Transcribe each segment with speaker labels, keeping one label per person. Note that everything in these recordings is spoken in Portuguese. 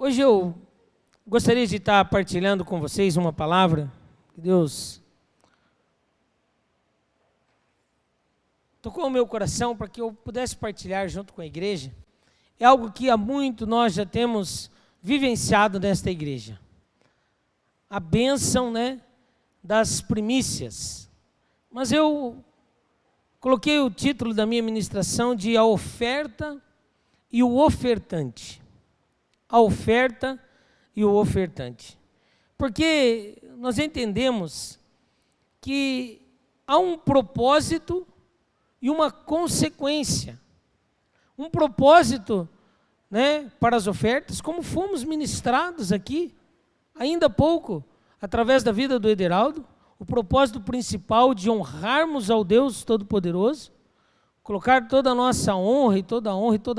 Speaker 1: Hoje eu gostaria de estar partilhando com vocês uma palavra que Deus tocou o meu coração para que eu pudesse partilhar junto com a igreja. É algo que há muito nós já temos vivenciado nesta igreja. A bênção, das primícias. Mas eu coloquei o título da minha ministração de A Oferta e o Ofertante. A oferta e o ofertante. Porque nós entendemos que há um propósito e uma consequência. Um propósito, para as ofertas, como fomos ministrados aqui, ainda há pouco, através da vida do Ederaldo, o propósito principal de honrarmos ao Deus Todo-Poderoso, colocar toda a nossa honra e toda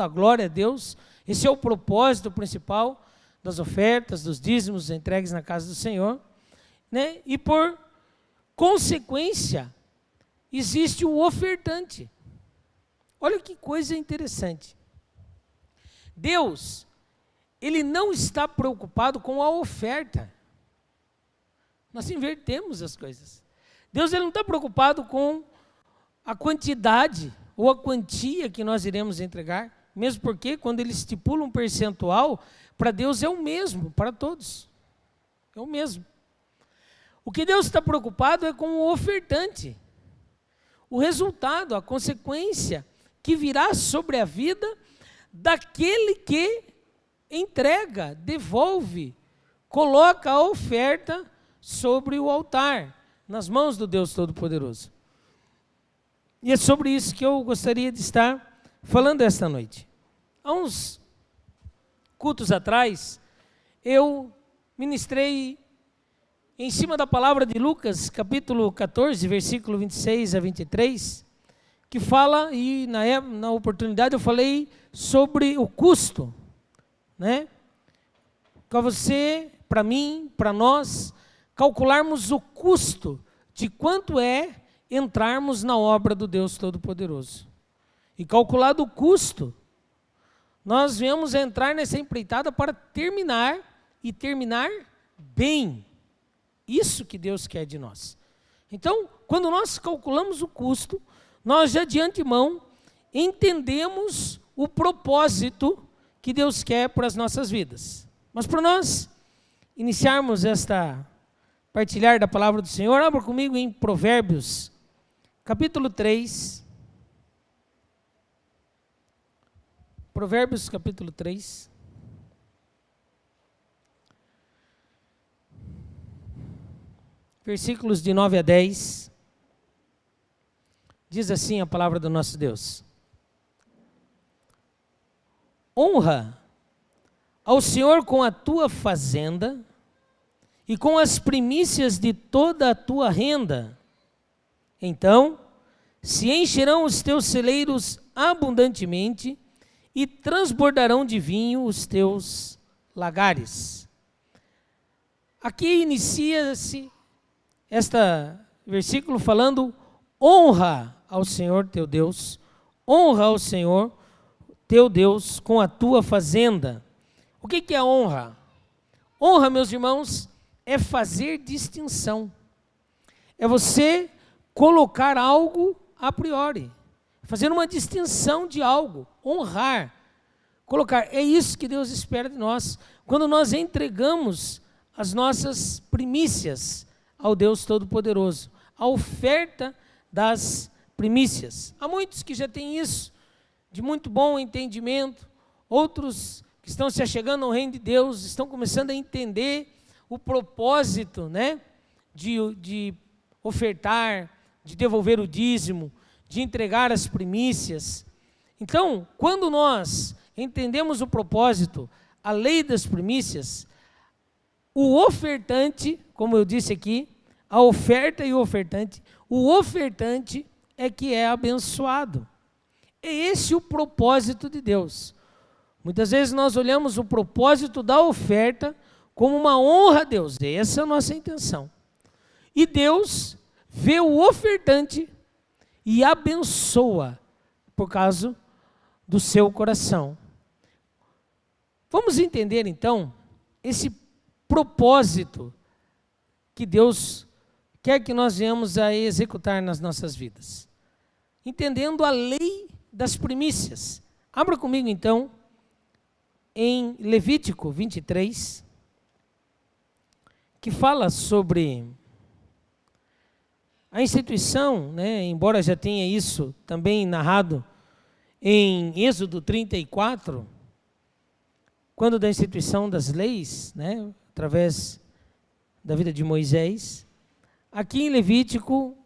Speaker 1: a glória a Deus. Esse é o propósito principal das ofertas, dos dízimos entregues na casa do Senhor. E por consequência, existe o ofertante. Olha que coisa interessante. Deus, Ele não está preocupado com a oferta. Nós invertemos as coisas. Deus, Ele não está preocupado com a quantidade ou a quantia que nós iremos entregar. Mesmo porque quando Ele estipula um percentual, para Deus é o mesmo, para todos. É o mesmo. O que Deus está preocupado é com o ofertante. O resultado, a consequência que virá sobre a vida daquele que entrega, devolve, coloca a oferta sobre o altar, nas mãos do Deus Todo-Poderoso. E é sobre isso que eu gostaria de estar falando esta noite. Há uns cultos atrás, eu ministrei em cima da palavra de Lucas, capítulo 14, versículo 26 a 23, que fala, e na oportunidade eu falei sobre o custo, Para você, para mim, para nós, calcularmos o custo de quanto é entrarmos na obra do Deus Todo-Poderoso. E calculado o custo, nós viemos entrar nessa empreitada para terminar, e terminar bem. Isso que Deus quer de nós. Então, quando nós calculamos o custo, nós já de antemão entendemos o propósito que Deus quer para as nossas vidas. Mas para nós iniciarmos esta partilhar da palavra do Senhor, abra comigo em Provérbios, capítulo 3. Provérbios capítulo 3. Versículos de 9 a 10. Diz assim a palavra do nosso Deus: Honra ao Senhor com a tua fazenda e com as primícias de toda a tua renda. Então se encherão os teus celeiros abundantemente e transbordarão de vinho os teus lagares. Aqui inicia-se este versículo falando: honra ao Senhor teu Deus, honra ao Senhor teu Deus com a tua fazenda. O que é honra? Honra, meus irmãos, é fazer distinção. É você colocar algo a priori, fazer uma distinção de algo, honrar, colocar. É isso que Deus espera de nós, quando nós entregamos as nossas primícias ao Deus Todo-Poderoso, a oferta das primícias. Há muitos que já têm isso, de muito bom entendimento, outros que estão se achegando ao reino de Deus, estão começando a entender o propósito, de ofertar, de devolver o dízimo, de entregar as primícias. Então, quando nós entendemos o propósito, a lei das primícias, o ofertante, como eu disse aqui, a oferta e o ofertante é que é abençoado. É esse o propósito de Deus. Muitas vezes nós olhamos o propósito da oferta como uma honra a Deus. Essa é a nossa intenção. E Deus vê o ofertante e abençoa por causa do seu coração. Vamos entender então esse propósito que Deus quer que nós venhamos a executar nas nossas vidas. Entendendo a lei das primícias. Abra comigo então em Levítico 23, que fala sobre a instituição, né, embora já tenha isso também narrado em Êxodo 34, quando da instituição das leis, né, através da vida de Moisés. Aqui em Levítico,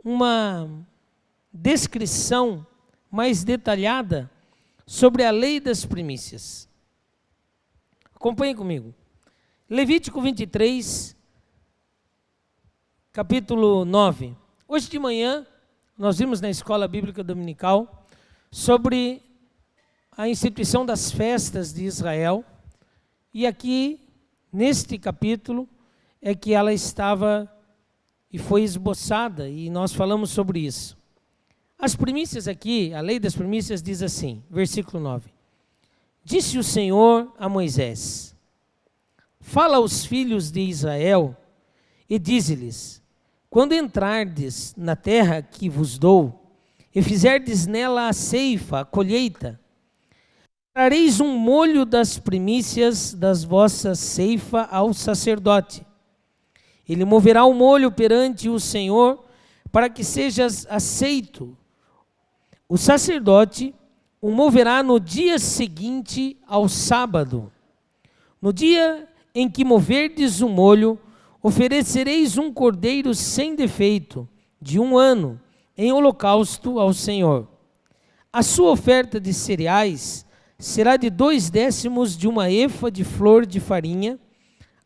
Speaker 1: uma descrição mais detalhada sobre a lei das primícias. Acompanhe comigo. Levítico 23, capítulo 9. Hoje de manhã, nós vimos na escola bíblica dominical sobre a instituição das festas de Israel. E aqui, neste capítulo, é que ela estava e foi esboçada, e nós falamos sobre isso. As primícias aqui, a lei das primícias diz assim, versículo 9. Disse o Senhor a Moisés: fala aos filhos de Israel e dize-lhes: quando entrardes na terra que vos dou, e fizerdes nela a ceifa, a colheita, trareis um molho das primícias das vossas ceifa ao sacerdote. Ele moverá o molho perante o Senhor, para que sejas aceito. O sacerdote o moverá no dia seguinte ao sábado. No dia em que moverdes o molho, oferecereis um cordeiro sem defeito, de 1 ano, em holocausto ao Senhor. A sua oferta de cereais será de 2/10 de uma efa de flor de farinha,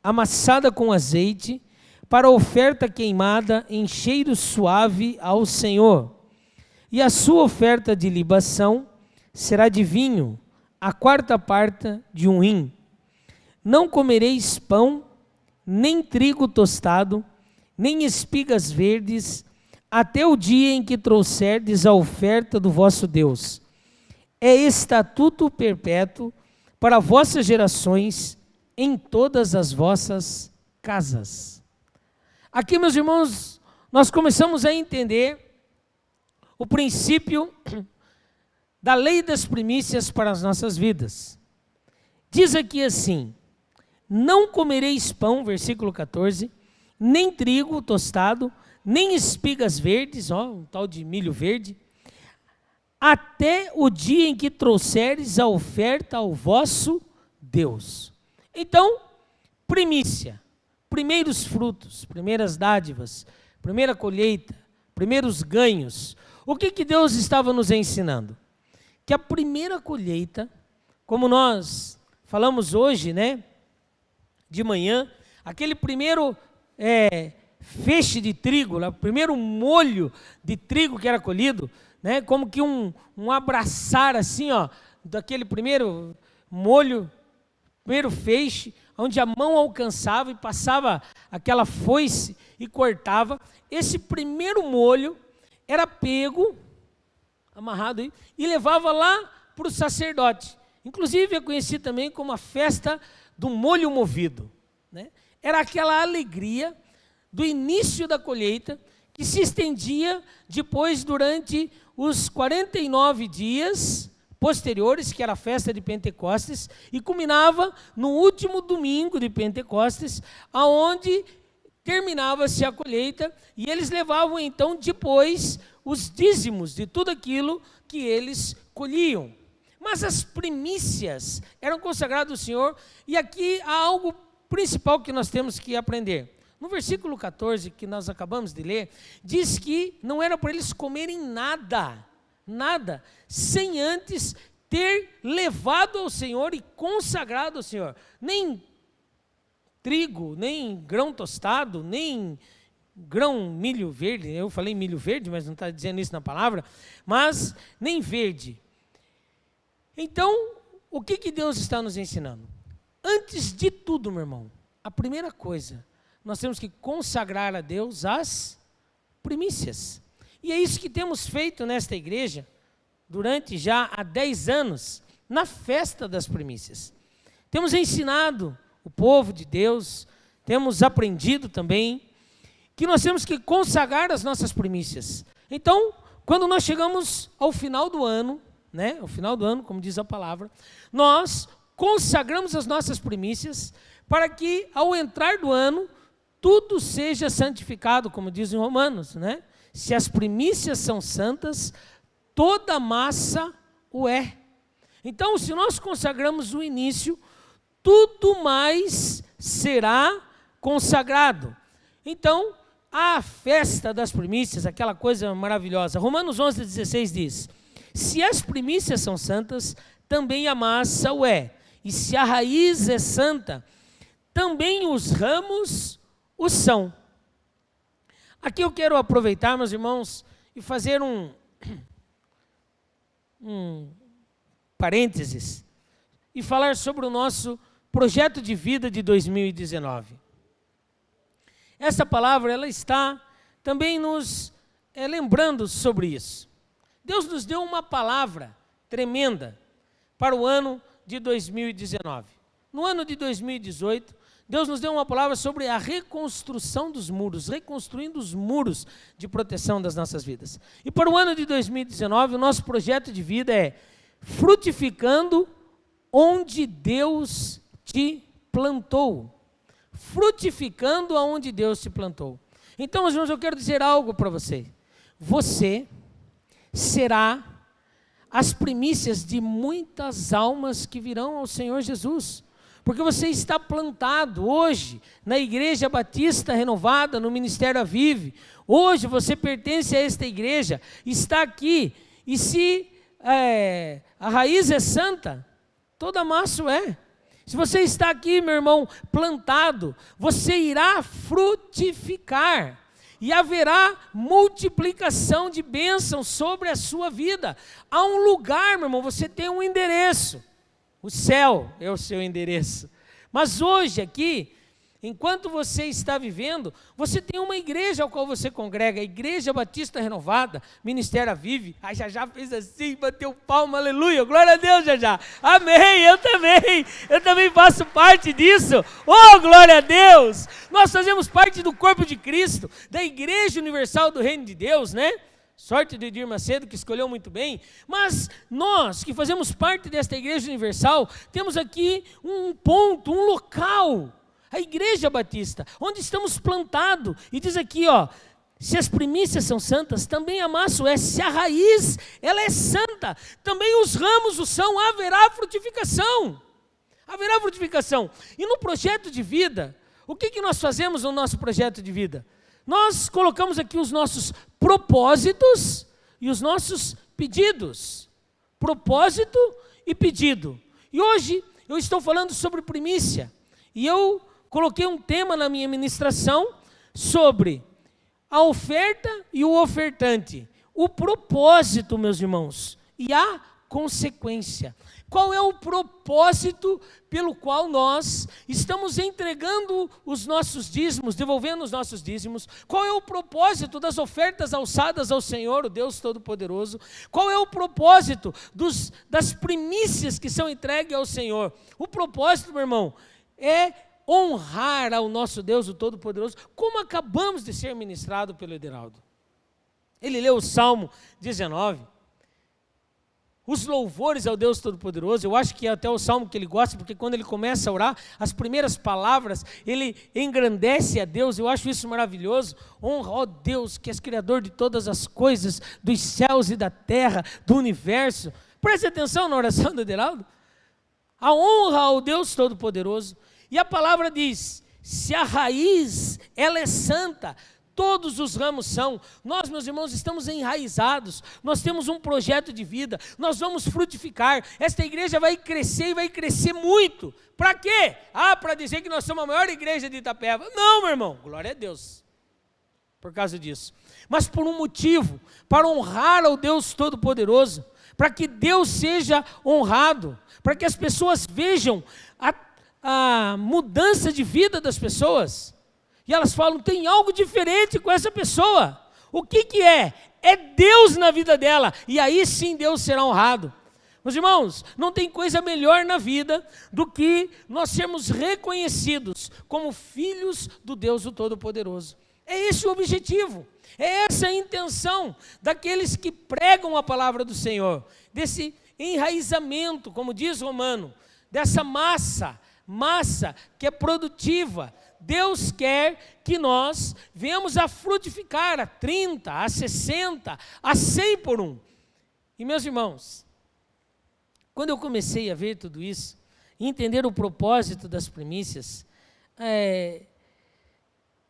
Speaker 1: amassada com azeite, para a oferta queimada em cheiro suave ao Senhor. E a sua oferta de libação será de vinho, a 4ª de 1 hin. Não comereis pão, nem trigo tostado, nem espigas verdes, até o dia em que trouxerdes a oferta do vosso Deus. É estatuto perpétuo para vossas gerações em todas as vossas casas. Aqui, meus irmãos, nós começamos a entender o princípio da lei das primícias para as nossas vidas. Diz aqui assim: não comereis pão, versículo 14, nem trigo tostado, nem espigas verdes, um tal de milho verde, até o dia em que trouxeres a oferta ao vosso Deus. Então, primícia, primeiros frutos, primeiras dádivas, primeira colheita, primeiros ganhos. O que Deus estava nos ensinando? Que a primeira colheita, como nós falamos hoje, né, de manhã, aquele primeiro feixe de trigo, o primeiro molho de trigo que era colhido, né, como que um abraçar assim, daquele primeiro molho, primeiro feixe, onde a mão alcançava e passava aquela foice e cortava. Esse primeiro molho era pego, amarrado aí, e levava lá para o sacerdote. Inclusive é conhecido também como a festa do molho movido, né? Era aquela alegria do início da colheita que se estendia depois durante os 49 dias posteriores, que era a festa de Pentecostes, e culminava no último domingo de Pentecostes, aonde terminava-se a colheita, e eles levavam então depois os dízimos de tudo aquilo que eles colhiam. Mas as primícias eram consagradas ao Senhor, e aqui há algo principal que nós temos que aprender. No versículo 14, que nós acabamos de ler, diz que não era para eles comerem nada, sem antes ter levado ao Senhor e consagrado ao Senhor. Nem trigo, nem grão tostado, nem grão milho verde. Eu falei milho verde, mas não está dizendo isso na palavra. Mas nem verde. Então, o que Deus está nos ensinando? Antes de tudo, meu irmão, a primeira coisa, nós temos que consagrar a Deus as primícias. E é isso que temos feito nesta igreja, durante já há 10 anos, na festa das primícias. temos ensinado o povo de Deus, temos aprendido também que nós temos que consagrar as nossas primícias. Então, quando nós chegamos ao final do ano, né, ao final do ano, como diz a palavra, nós consagramos as nossas primícias para que, ao entrar do ano, tudo seja santificado, como diz em Romanos, né? Se as primícias são santas, toda a massa o é. Então, se nós consagramos o início, tudo mais será consagrado. Então, a festa das primícias, aquela coisa maravilhosa. Romanos 11:16 diz: se as primícias são santas, também a massa o é. E se a raiz é santa, também os ramos o são. Aqui eu quero aproveitar, meus irmãos, e fazer um parênteses e falar sobre o nosso projeto de vida de 2019. Essa palavra, ela está também nos lembrando sobre isso. Deus nos deu uma palavra tremenda para o ano de 2019. No ano de 2018, Deus nos deu uma palavra sobre a reconstrução dos muros, reconstruindo os muros de proteção das nossas vidas. E para o ano de 2019, o nosso projeto de vida é frutificando onde Deus te plantou. Frutificando aonde Deus te plantou. Então, meus irmãos, eu quero dizer algo para você. Você será as primícias de muitas almas que virão ao Senhor Jesus. Porque você está plantado hoje na Igreja Batista Renovada, no Ministério Avive. Hoje você pertence a esta igreja, está aqui. E se a raiz é santa, toda massa é. Se você está aqui, meu irmão, plantado, você irá frutificar. E haverá multiplicação de bênçãos sobre a sua vida. Há um lugar, meu irmão, você tem um endereço. O céu é o seu endereço. Mas hoje aqui, enquanto você está vivendo, você tem uma igreja ao qual você congrega, a Igreja Batista Renovada, Ministério Avive. Ai, já fez assim, bateu palma, aleluia, glória a Deus, já. Amém, eu também faço parte disso. Oh, glória a Deus. Nós fazemos parte do corpo de Cristo, da Igreja Universal do Reino de Deus, né? Sorte do Edir Macedo, que escolheu muito bem. Mas nós, que fazemos parte desta Igreja Universal, temos aqui um ponto, um local, a Igreja Batista, onde estamos plantados. E diz aqui, ó, se as primícias são santas, também a massa é. Se a raiz, ela é santa, também os ramos o são. Haverá frutificação. Haverá frutificação. E no projeto de vida, o que nós fazemos no nosso projeto de vida? Nós colocamos aqui os nossos propósitos e os nossos pedidos. Propósito e pedido. E hoje eu estou falando sobre primícia. E eu coloquei um tema na minha ministração sobre a oferta e o ofertante. O propósito, meus irmãos, e a consequência. Qual é o propósito pelo qual nós estamos entregando os nossos dízimos, devolvendo os nossos dízimos? Qual é o propósito das ofertas alçadas ao Senhor, o Deus Todo-Poderoso? Qual é o propósito das primícias que são entregues ao Senhor? O propósito, meu irmão, é honrar ao nosso Deus, o Todo-Poderoso, como acabamos de ser ministrado pelo Ederaldo. Ele leu o Salmo 19, os louvores ao Deus Todo-Poderoso. Eu acho que é até o salmo que ele gosta, porque quando ele começa a orar, as primeiras palavras, ele engrandece a Deus. Eu acho isso maravilhoso. Honra, ó Deus, que és Criador de todas as coisas, dos céus e da terra, do universo. Preste atenção na oração do Ederaldo. A honra ao Deus Todo-Poderoso. E a palavra diz, se a raiz, ela é santa, todos os ramos são. Nós, meus irmãos, estamos enraizados. Nós temos um projeto de vida. Nós vamos frutificar. Esta igreja vai crescer e vai crescer muito. Para quê? Para dizer que nós somos a maior igreja de Itapeva. Não, meu irmão. Glória a Deus. Por causa disso. Mas por um motivo. Para honrar ao Deus Todo-Poderoso. Para que Deus seja honrado. Para que as pessoas vejam a mudança de vida das pessoas. E elas falam, tem algo diferente com essa pessoa. O que é? É Deus na vida dela. E aí sim Deus será honrado. Meus irmãos, não tem coisa melhor na vida do que nós sermos reconhecidos como filhos do Deus o Todo-Poderoso. É esse o objetivo, é essa a intenção daqueles que pregam a palavra do Senhor, desse enraizamento, como diz Romano, dessa massa que é produtiva. Deus quer que nós venhamos a frutificar a 30, a 60, a 100 por um. E meus irmãos, quando eu comecei a ver tudo isso, e entender o propósito das primícias,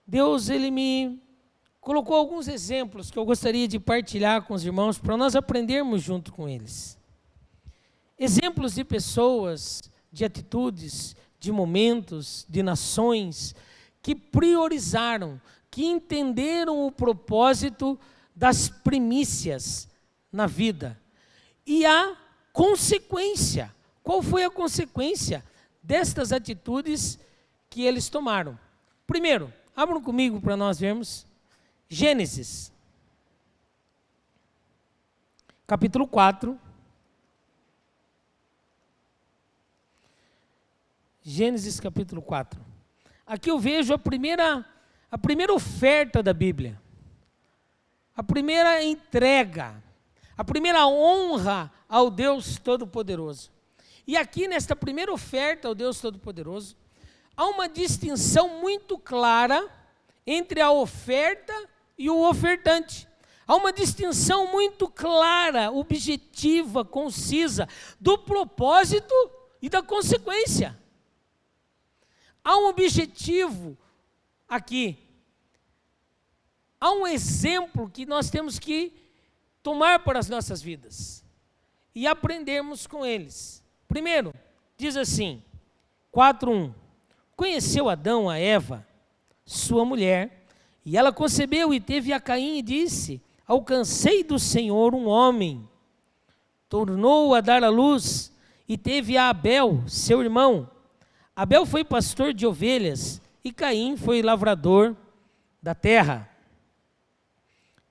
Speaker 1: Deus, Ele me colocou alguns exemplos que eu gostaria de partilhar com os irmãos, para nós aprendermos junto com eles. Exemplos de pessoas, de atitudes, de momentos, de nações, que priorizaram, que entenderam o propósito das primícias na vida. E a consequência, qual foi a consequência destas atitudes que eles tomaram? Primeiro, abram comigo para nós vermos Gênesis, capítulo 4. Gênesis capítulo 4. Aqui eu vejo a primeira oferta da Bíblia, a primeira entrega, a primeira honra ao Deus Todo-Poderoso. E aqui nesta primeira oferta ao Deus Todo-Poderoso, há uma distinção muito clara entre a oferta e o ofertante. Há uma distinção muito clara, objetiva, concisa, do propósito e da consequência. Há um objetivo aqui. Há um exemplo que nós temos que tomar para as nossas vidas e aprendermos com eles. Primeiro, diz assim, 4:1. Conheceu Adão a Eva, sua mulher, e ela concebeu e teve a Caim e disse: alcancei do Senhor um homem. Tornou a dar à luz e teve a Abel, seu irmão. Abel foi pastor de ovelhas e Caim foi lavrador da terra.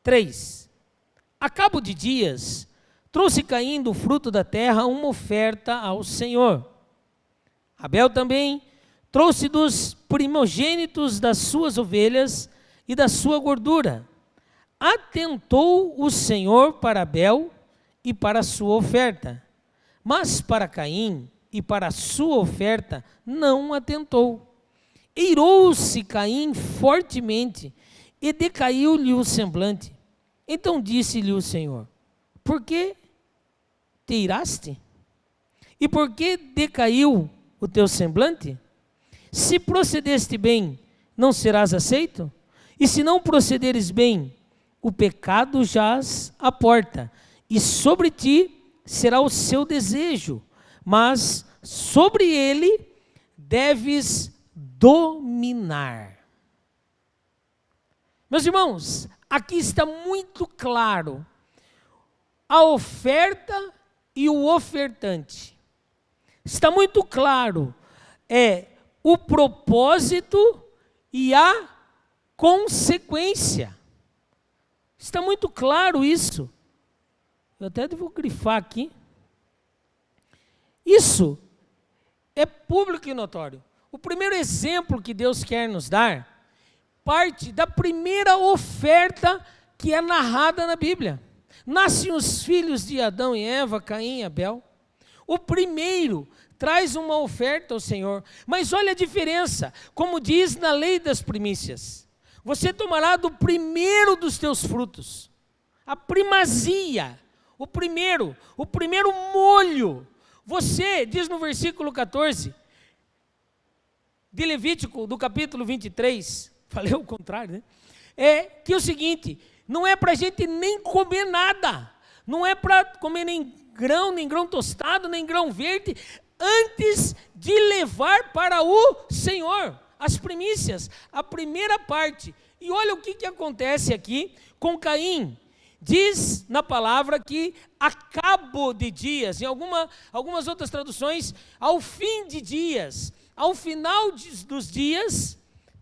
Speaker 1: 3. A cabo de dias, trouxe Caim do fruto da terra uma oferta ao Senhor. Abel também trouxe dos primogênitos das suas ovelhas e da sua gordura. Atentou o Senhor para Abel e para a sua oferta, mas para Caim e para a sua oferta não atentou. Irou-se Caim fortemente e decaiu-lhe o semblante. Então disse-lhe o Senhor: por que te iraste? E por que decaiu o teu semblante? Se procedeste bem, não serás aceito? E se não procederes bem, o pecado jaz à porta, e sobre ti será o seu desejo, mas sobre ele deves dominar. Meus irmãos, aqui está muito claro a oferta e o ofertante. Está muito claro o propósito e a consequência. Está muito claro isso. Eu até devo grifar aqui. Isso é público e notório. O primeiro exemplo que Deus quer nos dar parte da primeira oferta que é narrada na Bíblia. Nascem os filhos de Adão e Eva, Caim e Abel. O primeiro traz uma oferta ao Senhor. Mas olha a diferença, como diz na lei das primícias. Você tomará do primeiro dos teus frutos. A primazia, o primeiro molho. Você, diz no versículo 14, de Levítico, do capítulo 23, falei o contrário, né? Que é o seguinte, não é para a gente nem comer nada, não é para comer nem grão tostado, nem grão verde, antes de levar para o Senhor as primícias, a primeira parte. E olha o que acontece aqui com Caim. Diz na palavra que a cabo de dias, em algumas outras traduções, ao fim de dias, ao final dos dias,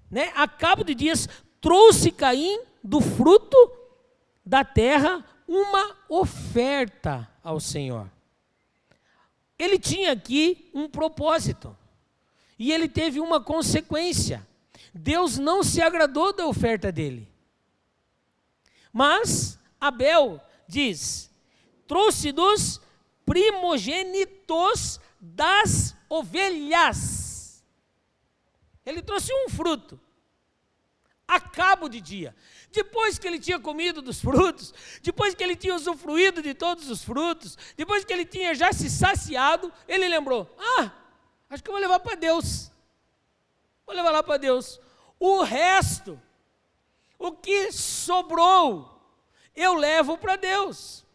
Speaker 1: né, a cabo de dias, trouxe Caim do fruto da terra uma oferta ao Senhor. ele tinha aqui um propósito. E ele teve uma consequência. Deus não se agradou da oferta dele. Mas Abel diz, trouxe dos primogênitos das ovelhas. Ele trouxe um fruto, a cabo de dia. Depois que ele tinha comido dos frutos, depois que ele tinha usufruído de todos os frutos, depois que ele tinha já se saciado, ele lembrou, acho que eu vou levar para Deus. Vou levar lá para Deus. O resto, o que sobrou, eu levo para Deus.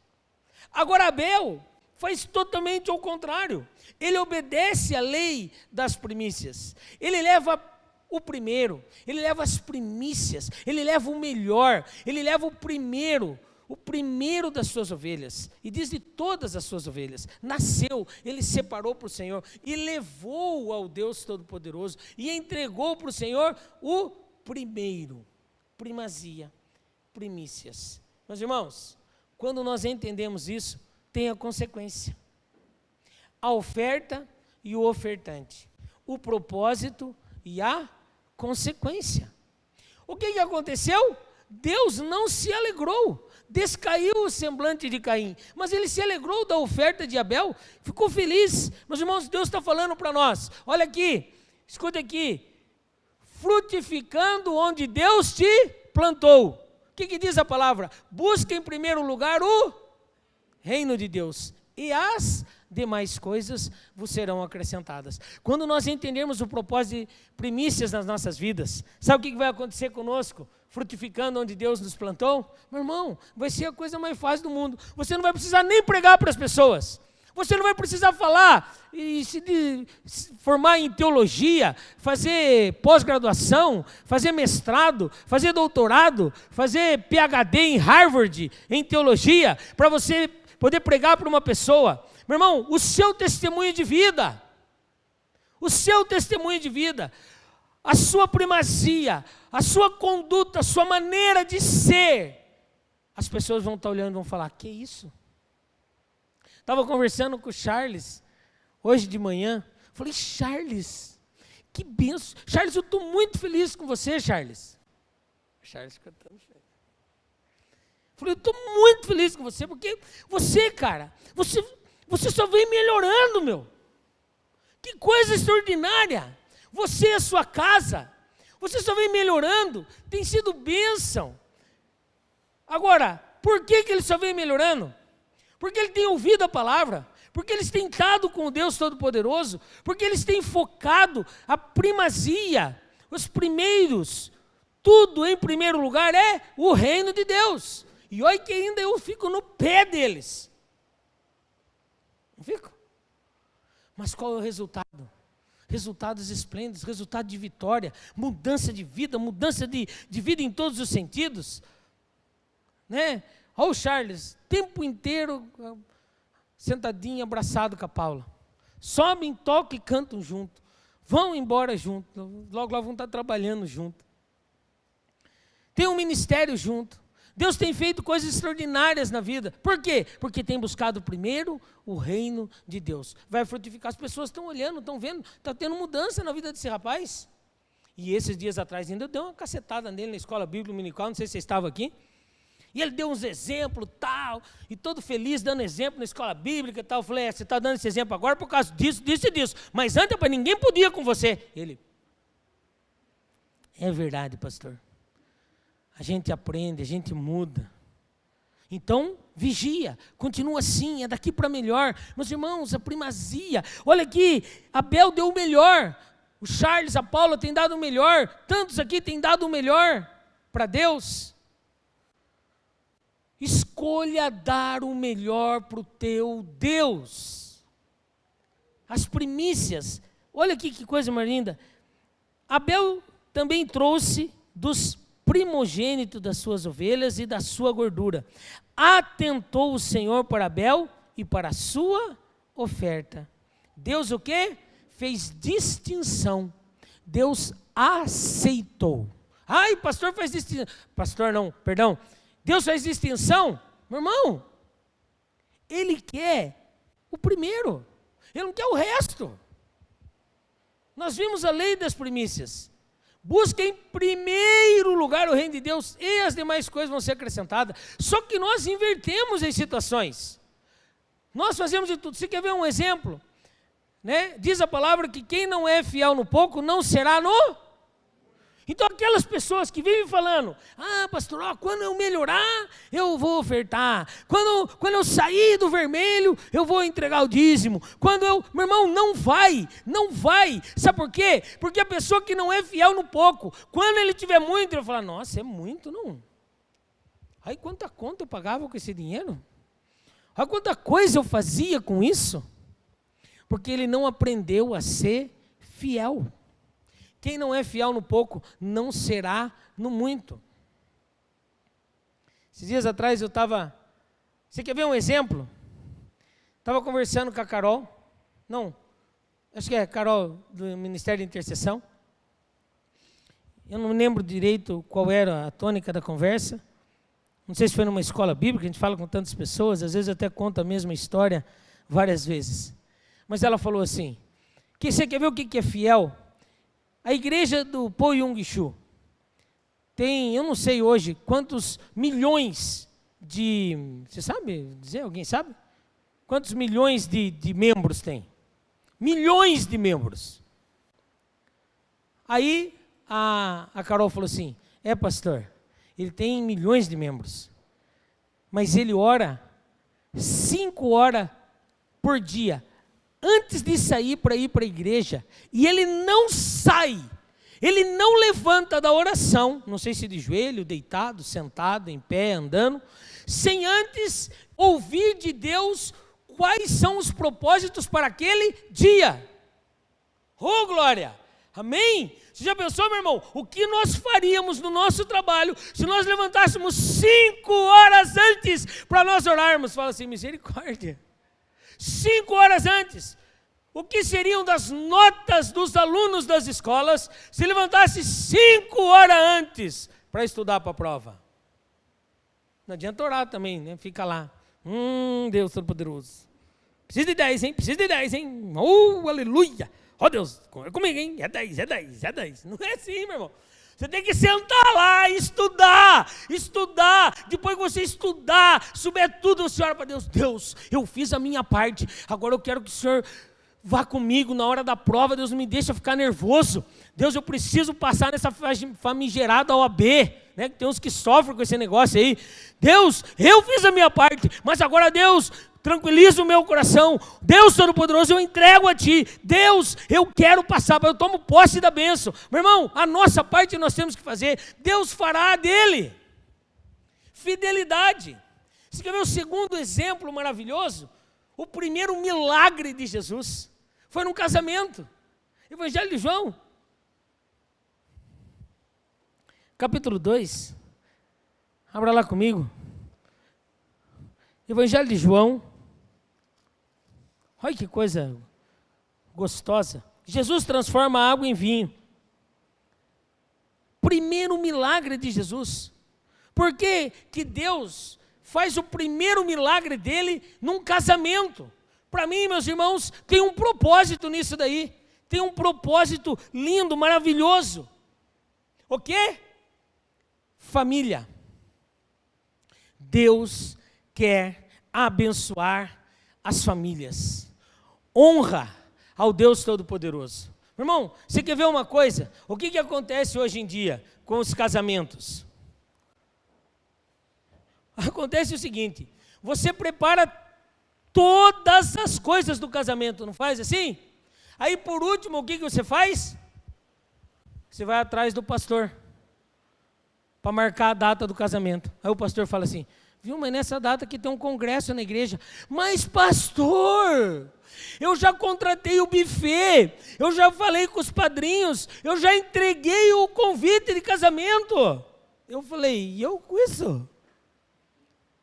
Speaker 1: Agora Abel faz totalmente ao contrário. Ele obedece à lei das primícias. Ele leva o primeiro, ele leva as primícias, ele leva o melhor, ele leva o primeiro das suas ovelhas, e diz de todas as suas ovelhas, nasceu, ele separou para o Senhor, e levou ao Deus Todo-Poderoso, e entregou para o Senhor o primeiro, primazia, primícias. Meus irmãos, quando nós entendemos isso, tem a consequência, a oferta e o ofertante, o propósito e a consequência. O que aconteceu? Deus não se alegrou, descaiu o semblante de Caim, mas ele se alegrou da oferta de Abel, ficou feliz. Meus irmãos, Deus está falando para nós, olha aqui, escuta aqui, frutificando onde Deus te plantou. O que diz a palavra? Busca em primeiro lugar o reino de Deus, e as demais coisas vos serão acrescentadas. Quando nós entendermos o propósito de primícias nas nossas vidas, sabe o que vai acontecer conosco? Frutificando onde Deus nos plantou? Meu irmão, vai ser a coisa mais fácil do mundo. Você não vai precisar nem pregar para as pessoas. Você não vai precisar falar e se formar em teologia, fazer pós-graduação, fazer mestrado, fazer doutorado, fazer PhD em Harvard, em teologia, para você poder pregar para uma pessoa. Meu irmão, o seu testemunho de vida, a sua primazia, a sua conduta, a sua maneira de ser, as pessoas vão estar olhando e vão falar, que isso? Estava conversando com o Charles, hoje de manhã, falei, Charles, que benção, Charles, eu estou muito feliz com você, Charles. Charles cantando feliz. Falei, eu estou muito feliz com você, porque você, cara, você só vem melhorando, meu. Que coisa extraordinária. Você e a sua casa, você só vem melhorando, tem sido bênção. Agora, por que ele só vem melhorando? Porque ele tem ouvido a palavra, porque eles têm estado com o Deus Todo-Poderoso, porque eles têm focado a primazia, os primeiros, tudo em primeiro lugar é o reino de Deus. E olha que ainda eu fico no pé deles. Não fico? Mas qual é o resultado? Resultados esplêndidos, resultado de vitória, mudança de vida, mudança de vida em todos os sentidos. Né? Olha o Charles, tempo inteiro sentadinho, abraçado com a Paula. Sobem, tocam e cantam junto. Vão embora junto, logo vão estar trabalhando junto. Tem um ministério junto. Deus tem feito coisas extraordinárias na vida. Por quê? Porque tem buscado primeiro o reino de Deus. Vai frutificar. As pessoas estão olhando, estão vendo, está tendo mudança na vida desse rapaz. E esses dias atrás ainda eu dei uma cacetada nele na escola bíblica dominical, não sei se você estava aqui. E ele deu uns exemplos, tal, e todo feliz dando exemplo na escola bíblica e tal. Eu falei, você está dando esse exemplo agora por causa disso, disso e disso. Mas antes, ninguém podia com você. Ele, é verdade, pastor. A gente aprende, a gente muda. Então, vigia, continua assim, é daqui para melhor. Meus irmãos, a primazia. Olha aqui, Abel deu o melhor. O Charles, a Paula tem dado o melhor. Tantos aqui têm dado o melhor para Deus. Escolha dar o melhor para o teu Deus. As primícias. Olha aqui que coisa mais linda. Abel também trouxe dos primogênito das suas ovelhas e da sua gordura. Atentou o Senhor para Abel e para a sua oferta. Deus o quê? Fez distinção. Deus aceitou. Ai, pastor faz distinção. Pastor não, perdão. Deus faz distinção? Meu irmão, Ele quer o primeiro. Ele não quer o resto. Nós vimos a lei das primícias. Busca em primeiro lugar o reino de Deus e as demais coisas vão ser acrescentadas. Só que nós invertemos as situações. Nós fazemos de tudo. Você quer ver um exemplo? Né? Diz a palavra que quem não é fiel no pouco não será no... Então aquelas pessoas que vivem falando, pastor, quando eu melhorar, eu vou ofertar. Quando eu sair do vermelho, eu vou entregar o dízimo. Meu irmão, não vai. Sabe por quê? Porque a pessoa que não é fiel no pouco, quando ele tiver muito, ele vai falar, nossa, é muito, não. Aí quanta conta eu pagava com esse dinheiro? Olha quanta coisa eu fazia com isso. Porque ele não aprendeu a ser fiel. Quem não é fiel no pouco, não será no muito. Esses dias atrás eu estava... Você quer ver um exemplo? Estava conversando com a Carol. Não, acho que é a Carol do Ministério de Intercessão. Eu não lembro direito qual era a tônica da conversa. Não sei se foi numa escola bíblica, a gente fala com tantas pessoas, às vezes eu até conto a mesma história várias vezes. Mas ela falou assim, que você quer ver o que é fiel? A igreja do Po Yung Shu tem, eu não sei hoje, quantos milhões de... Você sabe dizer? Alguém sabe? Quantos milhões de membros tem? Milhões de membros. Aí a Carol falou assim, pastor, ele tem milhões de membros, mas ele ora 5 horas por dia, antes de sair para ir para a igreja, e ele não sai, ele não levanta da oração, não sei se de joelho, deitado, sentado, em pé, andando, sem antes ouvir de Deus quais são os propósitos para aquele dia. Oh, glória! Amém? Você já pensou, meu irmão, o que nós faríamos no nosso trabalho se nós levantássemos 5 horas antes para nós orarmos? Fala assim, misericórdia. 5 horas antes. O que seriam das notas dos alunos das escolas se levantasse 5 horas antes para estudar para a prova? Não adianta orar também, né? Fica lá. Deus Todo-Poderoso. Precisa de 10, hein? Precisa de 10, hein? Oh, aleluia. Oh, Deus, comigo, hein? É 10, é 10, é 10. Não é assim, meu irmão. Você tem que sentar lá e estudar. Depois que você estudar, souber tudo, você ora para Deus. Deus, eu fiz a minha parte. Agora eu quero que o Senhor vá comigo na hora da prova. Deus, não me deixa ficar nervoso. Deus, eu preciso passar nessa famigerada OAB. Né? Tem uns que sofrem com esse negócio aí. Deus, eu fiz a minha parte. Mas agora, Deus, tranquiliza o meu coração. Deus Todo-Poderoso, eu entrego a Ti. Deus, eu quero passar, eu tomo posse da bênção. Meu irmão, a nossa parte nós temos que fazer. Deus fará a dele. Fidelidade. Você quer ver o segundo exemplo maravilhoso? O primeiro milagre de Jesus foi num casamento. Evangelho de João. Capítulo 2. Abra lá comigo. Evangelho de João. Olha que coisa gostosa. Jesus transforma a água em vinho. Primeiro milagre de Jesus. Por que que Deus faz o primeiro milagre dele num casamento? Para mim, meus irmãos, tem um propósito nisso daí. Tem um propósito lindo, maravilhoso. O quê? Família. Deus quer abençoar as famílias. Honra ao Deus Todo-Poderoso. Meu irmão, você quer ver uma coisa? O que acontece hoje em dia com os casamentos? Acontece o seguinte, você prepara todas as coisas do casamento, não faz assim? Aí por último, o que você faz? Você vai atrás do pastor para marcar a data do casamento. Aí o pastor fala assim, viu, mas nessa data aqui tem um congresso na igreja. Mas pastor, eu já contratei o buffet, eu já falei com os padrinhos, eu já entreguei o convite de casamento. Eu falei, e eu com isso?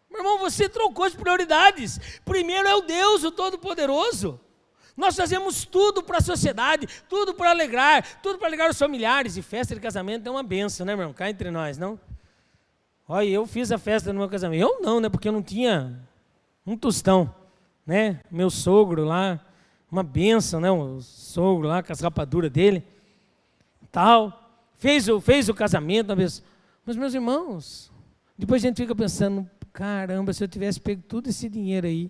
Speaker 1: Meu irmão, você trocou as prioridades. Primeiro é o Deus, o Todo-Poderoso. Nós fazemos tudo para a sociedade, tudo para alegrar os familiares. E festa de casamento é uma benção, né, meu irmão? Cá entre nós, não? Olha, eu fiz a festa no meu casamento. Eu não, né? Porque eu não tinha um tostão, né? Meu sogro lá uma bênção, né? O sogro lá com as rapaduras dele, tal. Fez o casamento, mas meus irmãos, depois a gente fica pensando, caramba, se eu tivesse pego todo esse dinheiro aí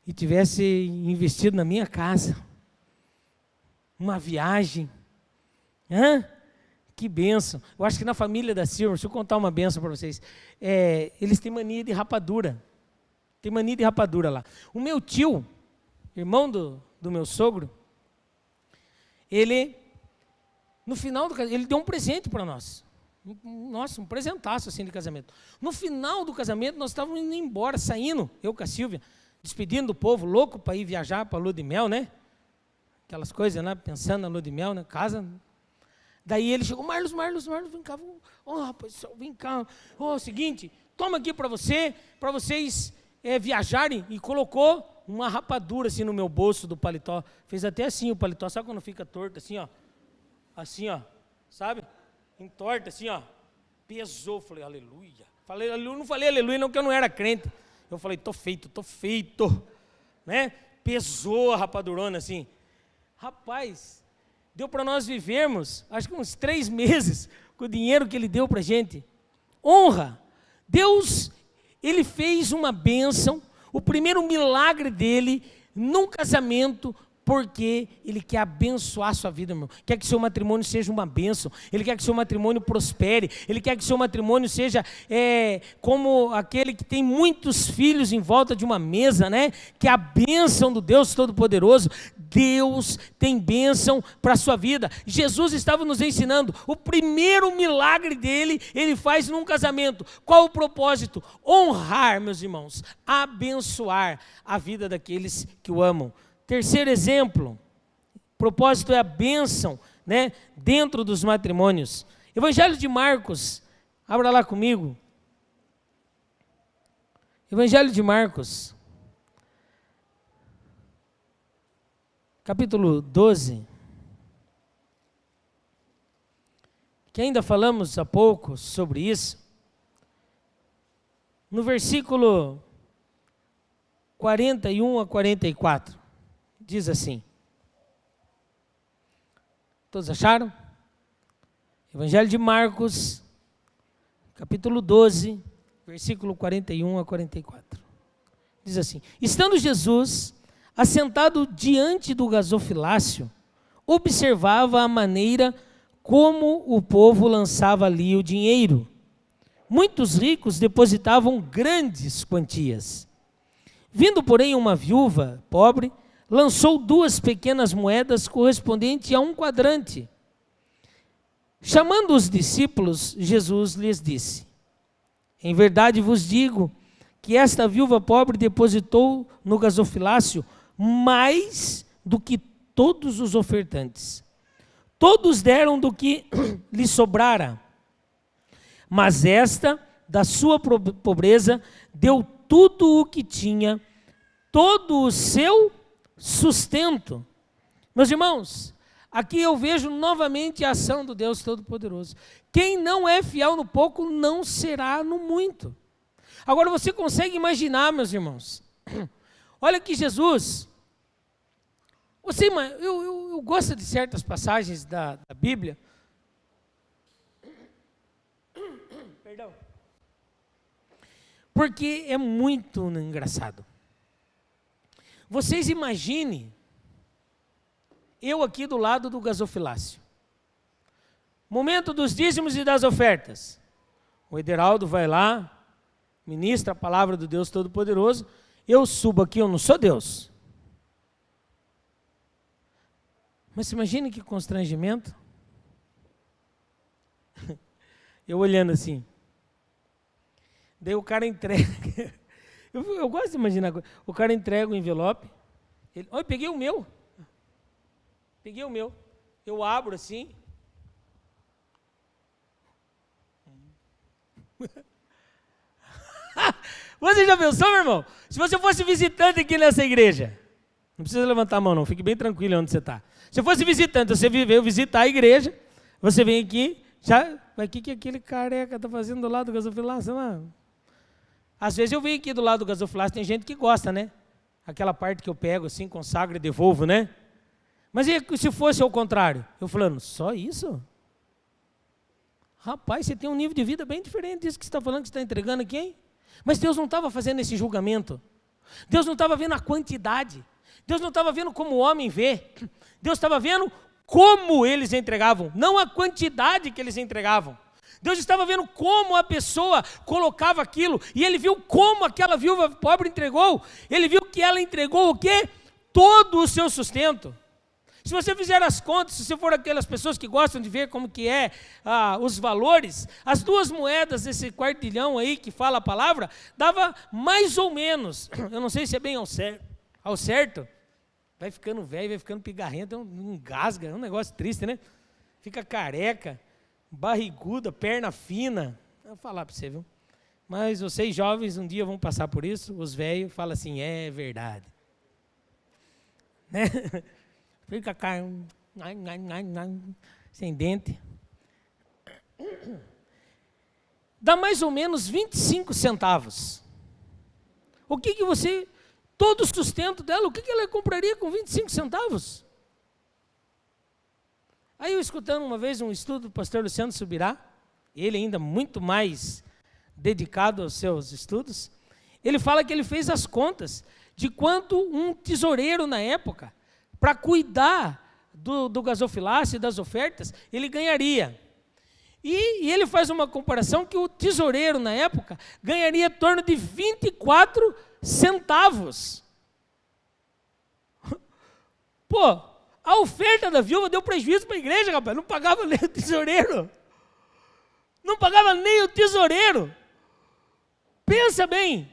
Speaker 1: e tivesse investido na minha casa, uma viagem, que bênção. Eu acho que na família da Silva, deixa eu contar uma bênção para vocês, eles têm mania de rapadura, lá. O meu tio, irmão do meu sogro, ele, no final do casamento, ele deu um presente para nós. Nossa, um presentaço assim de casamento. No final do casamento, nós estávamos indo embora, saindo, eu com a Silvia, despedindo do povo, louco para ir viajar para a lua de mel, né? Aquelas coisas, né? Pensando na lua de mel, né? Casa. Daí ele chegou, Marlos, vem cá, rapaz, vem cá. Seguinte, toma aqui para vocês viajarem, e colocou uma rapadura assim no meu bolso do paletó. Fez até assim o paletó, sabe quando fica torto assim, ó? Assim, ó, sabe? Entorta assim, ó. Pesou, falei, aleluia. Não falei aleluia não, porque eu não era crente. Eu falei, tô feito, né? Pesou a rapadurona assim. Rapaz, deu para nós vivermos, acho que uns 3 meses, com o dinheiro que ele deu para a gente. Honra. Deus, ele fez uma bênção, o primeiro milagre dele, num casamento, porque ele quer abençoar a sua vida, irmão. Quer que seu matrimônio seja uma bênção, ele quer que seu matrimônio prospere, ele quer que seu matrimônio seja como aquele que tem muitos filhos em volta de uma mesa, né? Que é a bênção do Deus Todo-Poderoso. Deus tem bênção para a sua vida. Jesus estava nos ensinando, o primeiro milagre dele, ele faz num casamento. Qual o propósito? Honrar, meus irmãos, abençoar a vida daqueles que o amam. Terceiro exemplo, propósito é a bênção, né, dentro dos matrimônios. Evangelho de Marcos, abra lá comigo. Evangelho de Marcos, capítulo 12, que ainda falamos há pouco sobre isso. No versículo 41 a 44. Diz assim, todos acharam? Evangelho de Marcos, capítulo 12, versículo 41 a 44. Diz assim, estando Jesus assentado diante do gasofilácio, observava a maneira como o povo lançava ali o dinheiro. Muitos ricos depositavam grandes quantias. Vindo, porém, uma viúva pobre, lançou 2 pequenas moedas correspondentes a 1 quadrante. Chamando os discípulos, Jesus lhes disse, em verdade vos digo que esta viúva pobre depositou no gasofilácio mais do que todos os ofertantes. Todos deram do que lhe sobrara, mas esta, da sua pobreza, deu tudo o que tinha, todo o seu sustento. Meus irmãos, aqui eu vejo novamente a ação do Deus Todo-Poderoso. Quem não é fiel no pouco, não será no muito. Agora você consegue imaginar, meus irmãos, olha que Jesus, eu gosto de certas passagens da Bíblia, perdão, porque é muito engraçado. Vocês imaginem, eu aqui do lado do gasofilácio. Momento dos dízimos e das ofertas. O Ederaldo vai lá, ministra a palavra do Deus Todo-Poderoso. Eu subo aqui, eu não sou Deus. Mas imagine que constrangimento. Eu olhando assim. Daí o cara entrega... Eu gosto de imaginar, o cara entrega o envelope, olha, peguei o meu, eu abro assim, você já pensou, meu irmão? Se você fosse visitante aqui nessa igreja, não precisa levantar a mão não, fique bem tranquilo onde você está. Se fosse visitante, você veio visitar a igreja, você vem aqui, mas o que aquele careca está fazendo do lado do gasofilácio, mano? Às vezes eu venho aqui do lado do gasofilácio, tem gente que gosta, né? aquela parte que eu pego assim, consagro e devolvo, né? Mas e se fosse ao contrário? Eu falando, só isso? Rapaz, você tem um nível de vida bem diferente disso que você está falando, que você está entregando aqui, hein? Mas Deus não estava fazendo esse julgamento. Deus não estava vendo a quantidade. Deus não estava vendo como o homem vê. Deus estava vendo como eles entregavam, não a quantidade que eles entregavam. Deus estava vendo como a pessoa colocava aquilo, e ele viu como aquela viúva pobre entregou. Ele viu que ela entregou o quê? Todo o seu sustento. Se você fizer as contas, se você for aquelas pessoas que gostam de ver como que é os valores, as 2 moedas desse quartilhão aí que fala a palavra, dava mais ou menos, eu não sei se é bem ao certo, vai ficando velho, vai ficando pigarrento, engasga, é um negócio triste, né? Fica careca, barriguda, perna fina. Eu vou falar para você, viu? Mas vocês jovens um dia vão passar por isso, os velhos falam assim, é verdade. Né? Fica carne, sem dente. Dá mais ou menos 25 centavos. O que você... Todo o sustento dela, o que ela compraria com 25 centavos? Aí eu escutando uma vez um estudo do pastor Luciano Subirá, ele ainda muito mais dedicado aos seus estudos, ele fala que ele fez as contas de quanto um tesoureiro na época, para cuidar do gasofilácio e das ofertas, ele ganharia. E ele faz uma comparação que o tesoureiro na época ganharia em torno de 24 centavos. Pô, a oferta da viúva deu prejuízo para a igreja, rapaz. Não pagava nem o tesoureiro. Não pagava nem o tesoureiro. Pensa bem.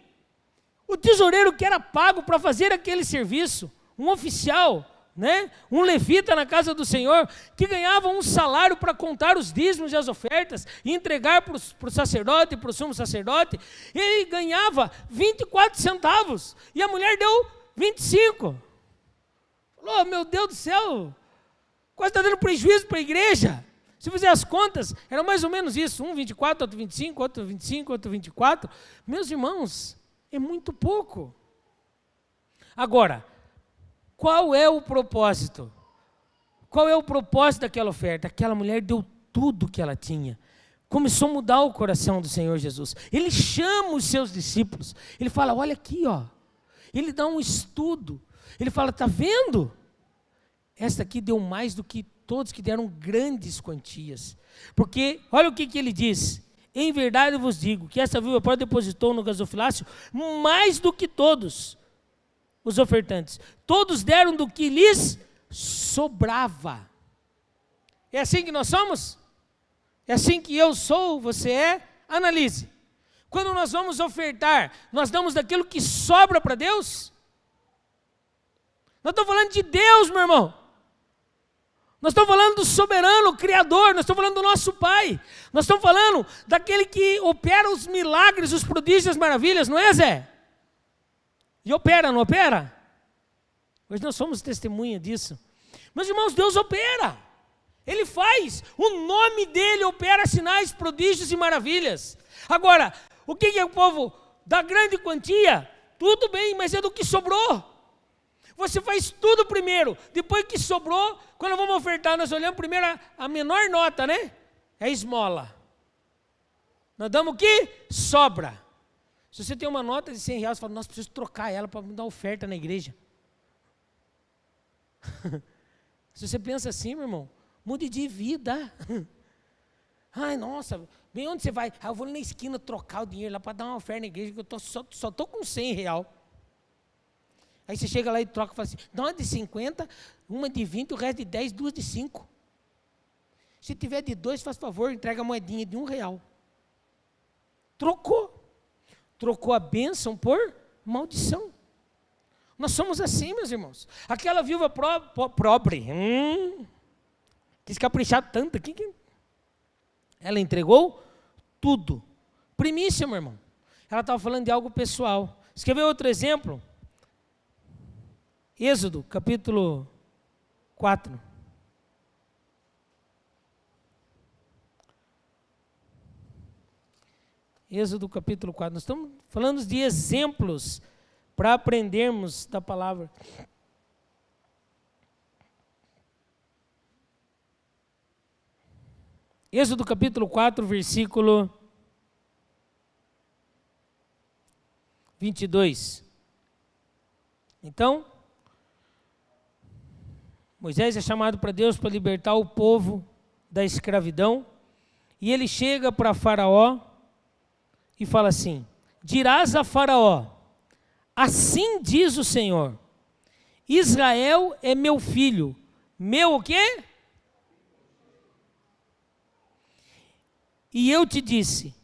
Speaker 1: O tesoureiro que era pago para fazer aquele serviço, um oficial, né? Um levita na casa do Senhor, que ganhava um salário para contar os dízimos e as ofertas, e entregar para o sacerdote, para o sumo sacerdote, ele ganhava 24 centavos, e a mulher deu 25. Falou, meu Deus do céu, quase está dando prejuízo para a igreja. Se fizer as contas, era mais ou menos isso, um 24, outro 25, outro 25, outro 24. Meus irmãos, é muito pouco. Agora, qual é o propósito? Qual é o propósito daquela oferta? Aquela mulher deu tudo que ela tinha. Começou a mudar o coração do Senhor Jesus. Ele chama os seus discípulos. Ele fala, olha aqui, ó. Ele dá um estudo. Ele fala, está vendo? Esta aqui deu mais do que todos que deram grandes quantias. Porque, olha o que ele diz. Em verdade eu vos digo, que essa viúva pobre depositou no gasofilácio mais do que todos os ofertantes. Todos deram do que lhes sobrava. É assim que nós somos? É assim que eu sou, você é? Analise. Quando nós vamos ofertar, nós damos daquilo que sobra para Deus? Nós estamos falando de Deus, meu irmão. Nós estamos falando do soberano, criador, nós estamos falando do nosso Pai. Nós estamos falando daquele que opera os milagres, os prodígios, as maravilhas, não é, Zé? E opera, não opera? Hoje nós somos testemunha disso. Meus irmãos, Deus opera. Ele faz. O nome dele opera sinais, prodígios e maravilhas. Agora, o que é o povo da grande quantia? Tudo bem, mas é do que sobrou. Você faz tudo primeiro. Depois que sobrou, quando vamos ofertar, nós olhamos primeiro a menor nota, né? É a esmola. Nós damos o que? Sobra. Se você tem uma nota de 100 reais, você fala, nossa, preciso trocar ela para me dar oferta na igreja. Se você pensa assim, meu irmão, mude de vida. Ai, nossa, bem onde você vai? Ah, eu vou na esquina trocar o dinheiro lá para dar uma oferta na igreja, que eu só estou com 100 reais. Aí você chega lá e troca e fala assim, dá uma de 50, uma de 20, o resto de 10, duas de 5. Se tiver de 2, faz favor, entrega a moedinha de R$1. Trocou. Trocou a bênção por maldição. Nós somos assim, meus irmãos. Aquela viúva pobre, quis caprichar tanto aqui, ela entregou tudo. Primícia, meu irmão. Ela estava falando de algo pessoal. Você quer ver outro exemplo? Êxodo, capítulo 4. Êxodo capítulo 4. Nós estamos falando de exemplos para aprendermos da palavra. Êxodo capítulo 4, versículo 22. Então, Moisés é chamado para Deus para libertar o povo da escravidão, e ele chega para Faraó e fala assim: dirás a Faraó, assim diz o Senhor, Israel é meu filho, meu o quê? E eu te disse,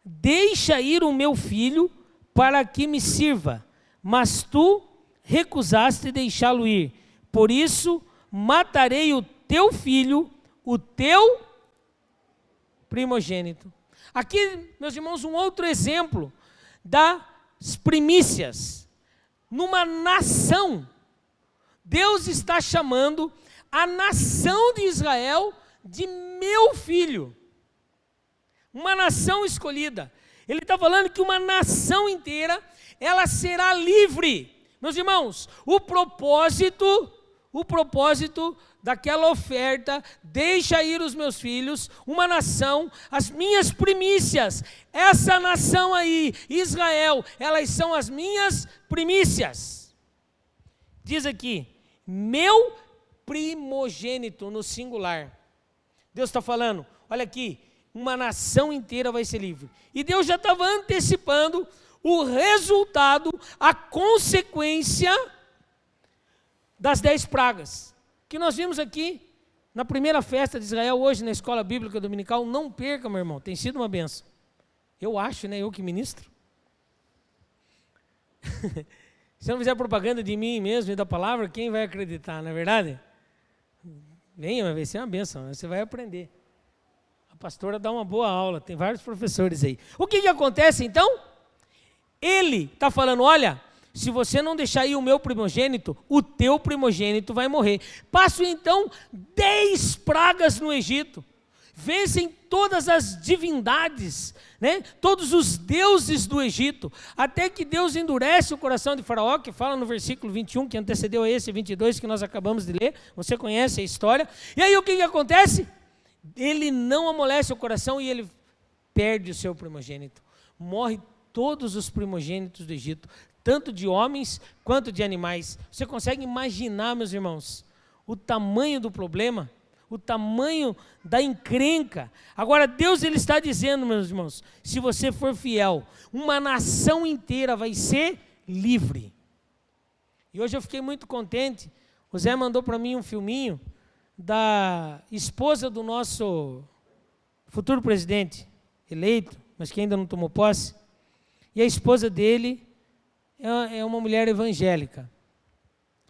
Speaker 1: deixa ir o meu filho para que me sirva, mas tu recusaste deixá-lo ir, por isso matarei o teu filho, o teu primogênito. Aqui, meus irmãos, um outro exemplo das primícias. Numa nação, Deus está chamando a nação de Israel de meu filho. Uma nação escolhida. Ele está falando que uma nação inteira, ela será livre. Meus irmãos, o propósito daquela oferta, deixa ir os meus filhos, uma nação, as minhas primícias, essa nação aí, Israel, elas são as minhas primícias. Diz aqui, meu primogênito, no singular. Deus está falando, olha aqui, uma nação inteira vai ser livre. E Deus já estava antecipando o resultado, a consequência das 10 pragas, que nós vimos aqui na primeira festa de Israel, hoje na escola bíblica dominical. Não perca, meu irmão, tem sido uma benção. Eu acho, né, eu que ministro. Se eu não fizer propaganda de mim mesmo e da palavra, quem vai acreditar, não é verdade? Venha, vai ser uma benção, você vai aprender. A pastora dá uma boa aula, tem vários professores aí. O que acontece então? Ele está falando, olha, se você não deixar ir o meu primogênito, o teu primogênito vai morrer. Passam então 10 pragas no Egito. Vencem todas as divindades, né? Todos os deuses do Egito, até que Deus endurece o coração de Faraó, que fala no versículo 21, que antecedeu a esse 22 que nós acabamos de ler. Você conhece a história. E aí o que acontece? Ele não amolece o coração e ele perde o seu primogênito. Morre todos os primogênitos do Egito, tanto de homens quanto de animais. Você consegue imaginar, meus irmãos, o tamanho do problema, o tamanho da encrenca? Agora Deus, ele está dizendo, meus irmãos, se você for fiel, uma nação inteira vai ser livre. E hoje eu fiquei muito contente. O Zé mandou para mim um filminho da esposa do nosso futuro presidente eleito, mas que ainda não tomou posse. E a esposa dele é uma mulher evangélica.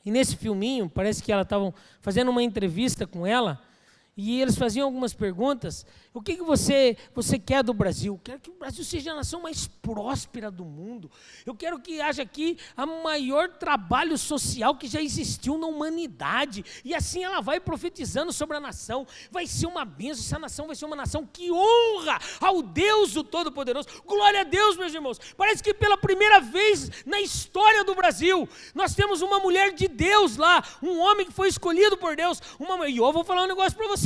Speaker 1: E nesse filminho, parece que elas estavam fazendo uma entrevista com ela, e eles faziam algumas perguntas. O que você quer do Brasil? Eu quero que o Brasil seja a nação mais próspera do mundo. Eu quero que haja aqui o maior trabalho social que já existiu na humanidade. E assim ela vai profetizando sobre a nação. Vai ser uma bênção, essa nação vai ser uma nação que honra ao Deus o Todo-Poderoso. Glória a Deus, meus irmãos. Parece que pela primeira vez na história do Brasil, nós temos uma mulher de Deus lá, um homem que foi escolhido por Deus. E eu vou falar um negócio para você.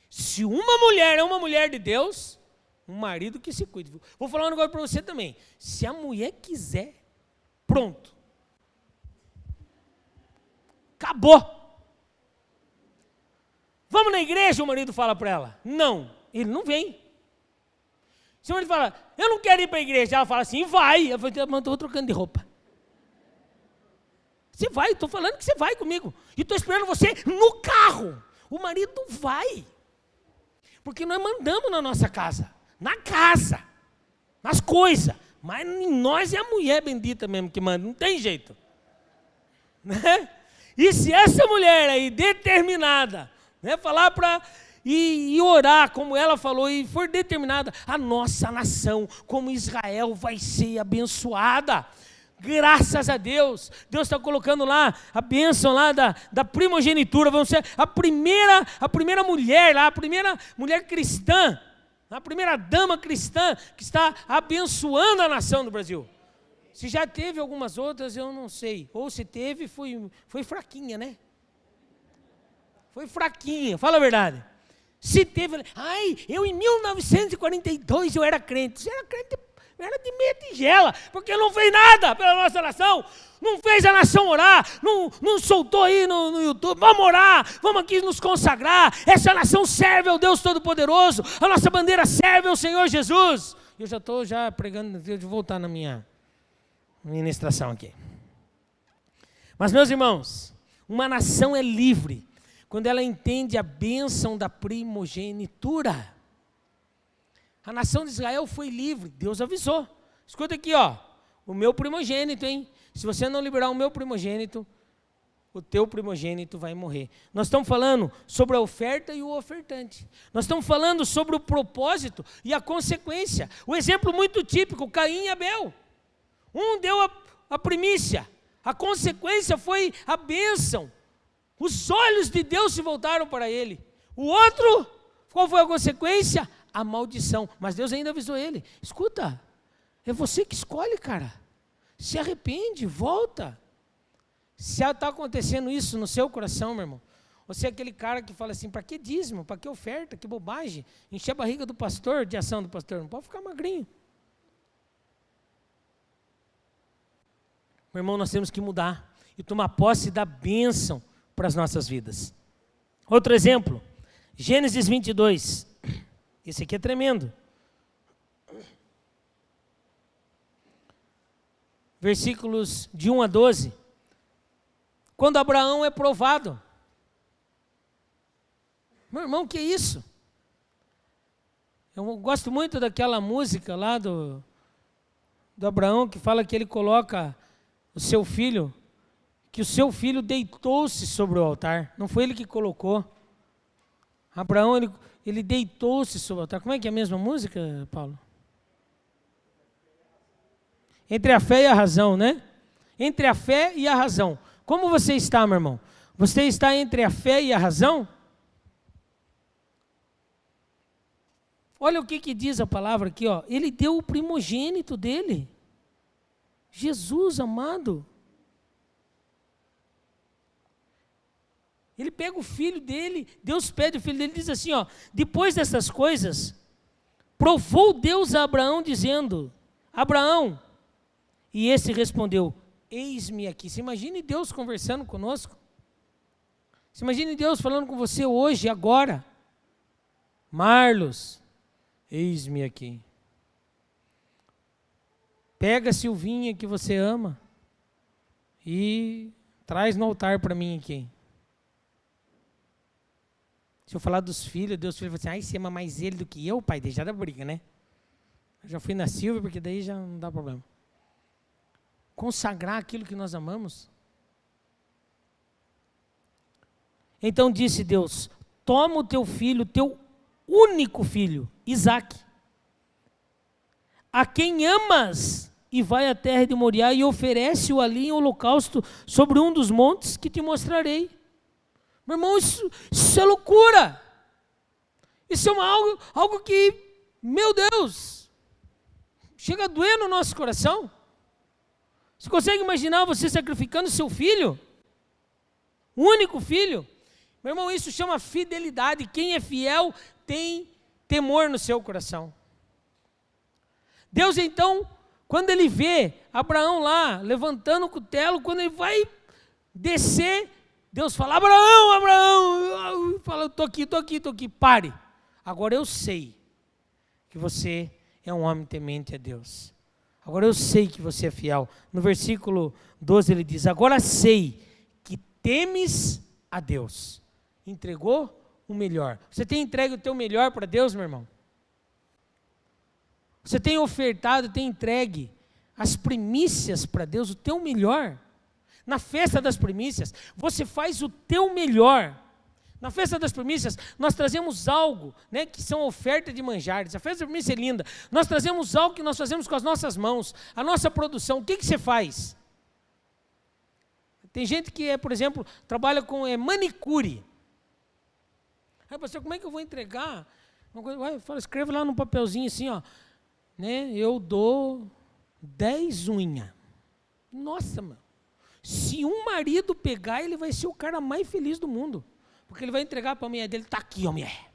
Speaker 1: Se uma mulher é uma mulher de Deus, um marido que se cuide. Vou falar um negócio para você também. Se a mulher quiser, pronto. Acabou. Vamos na igreja, o marido fala para ela. Não, ele não vem. Se o marido fala, eu não quero ir para a igreja, ela fala assim, vai. Eu estou trocando de roupa. Você vai, estou falando que você vai comigo. E estou esperando você no carro. O marido vai. Porque nós mandamos na nossa casa. Na casa. Nas coisas. Mas em nós é a mulher bendita mesmo que manda. Não tem jeito. Né? E se essa mulher aí, determinada, né, falar para... E orar, como ela falou, e for determinada, a nossa nação, como Israel, vai ser abençoada. Graças a Deus. Deus está colocando lá a bênção lá da primogenitura. Vamos ser a primeira mulher lá, a primeira mulher cristã, a primeira dama cristã que está abençoando a nação do Brasil. Se já teve algumas outras, eu não sei. Ou se teve, foi fraquinha, né? Foi fraquinha, fala a verdade. Se teve, eu em 1942 eu era crente. Você era crente, eu era de meia tigela, porque não fez nada pela nossa nação. Não fez a nação orar, não soltou aí no YouTube, vamos orar, vamos aqui nos consagrar. Essa nação serve ao Deus Todo-Poderoso, a nossa bandeira serve ao Senhor Jesus. Eu já estou pregando, de voltar na minha ministração aqui. Mas, meus irmãos, uma nação é livre quando ela entende a bênção da primogenitura. A nação de Israel foi livre, Deus avisou. Escuta aqui, o meu primogênito, hein? Se você não liberar o meu primogênito, o teu primogênito vai morrer. Nós estamos falando sobre a oferta e o ofertante. Nós estamos falando sobre o propósito e a consequência. O exemplo muito típico, Caim e Abel. Um deu a primícia, a consequência foi a bênção. Os olhos de Deus se voltaram para ele. O outro, qual foi a consequência? A maldição. Mas Deus ainda avisou ele. Escuta, é você que escolhe, cara. Se arrepende, volta. Se está acontecendo isso no seu coração, meu irmão, você é aquele cara que fala assim, para que dízimo, para que oferta, que bobagem, encher a barriga do pastor, de ação do pastor, não pode ficar magrinho. Meu irmão, nós temos que mudar e tomar posse da bênção para as nossas vidas. Outro exemplo, Gênesis 22, esse aqui é tremendo. Versículos de 1 a 12, quando Abraão é provado. Meu irmão, que é isso? Eu gosto muito daquela música lá do Abraão, que fala que ele coloca o seu filho, que o seu filho deitou-se sobre o altar. Não foi ele que colocou. Abraão, ele deitou-se sobre o altar. Como é que é a mesma música, Paulo? Entre a fé e a razão, né? Entre a fé e a razão. Como você está, meu irmão? Você está entre a fé e a razão? Olha o que diz a palavra aqui, Ele deu o primogênito dele. Jesus amado. Ele pega o filho dele, Deus pede o filho dele, diz assim, depois dessas coisas, provou Deus a Abraão dizendo, Abraão, e esse respondeu, eis-me aqui. Você imagine Deus conversando conosco? Você imagine Deus falando com você hoje, agora. Marlos, eis-me aqui. Pega a Silvinha que você ama e traz no altar para mim aqui. Se eu falar dos filhos, Deus fala assim, você ama mais ele do que eu, pai? Daí já dá briga, né? Eu já fui na Silvia, porque daí já não dá problema. Consagrar aquilo que nós amamos. Então disse Deus, toma o teu filho, teu único filho, Isaque, a quem amas, e vai à terra de Moriá e oferece-o ali em holocausto sobre um dos montes que te mostrarei. Meu irmão, isso é loucura. Isso é algo que, meu Deus, chega a doer no nosso coração. Você consegue imaginar você sacrificando seu filho? O único filho? Meu irmão, isso chama fidelidade. Quem é fiel tem temor no seu coração. Deus então, quando ele vê Abraão lá, levantando o cutelo, quando ele vai descer, Deus fala, Abraão, fala, estou aqui, pare. Agora eu sei que você é um homem temente a Deus. Agora eu sei que você é fiel. No versículo 12 ele diz, agora sei que temes a Deus. Entregou o melhor. Você tem entregue o teu melhor para Deus, meu irmão? Você tem ofertado, tem entregue as primícias para Deus, o teu melhor? Na festa das primícias, você faz o teu melhor. Na festa das primícias, nós trazemos algo, né, que são oferta de manjares. A festa das primícias é linda. Nós trazemos algo que nós fazemos com as nossas mãos, a nossa produção. O que você faz? Tem gente que, por exemplo, trabalha com manicure. Aí, pastor, como é que eu vou entregar? Escreve lá num papelzinho assim, né, eu dou 10 unhas. Nossa, mano. Se um marido pegar, ele vai ser o cara mais feliz do mundo. Porque ele vai entregar para a mulher dele, tá aqui, ó, mulher.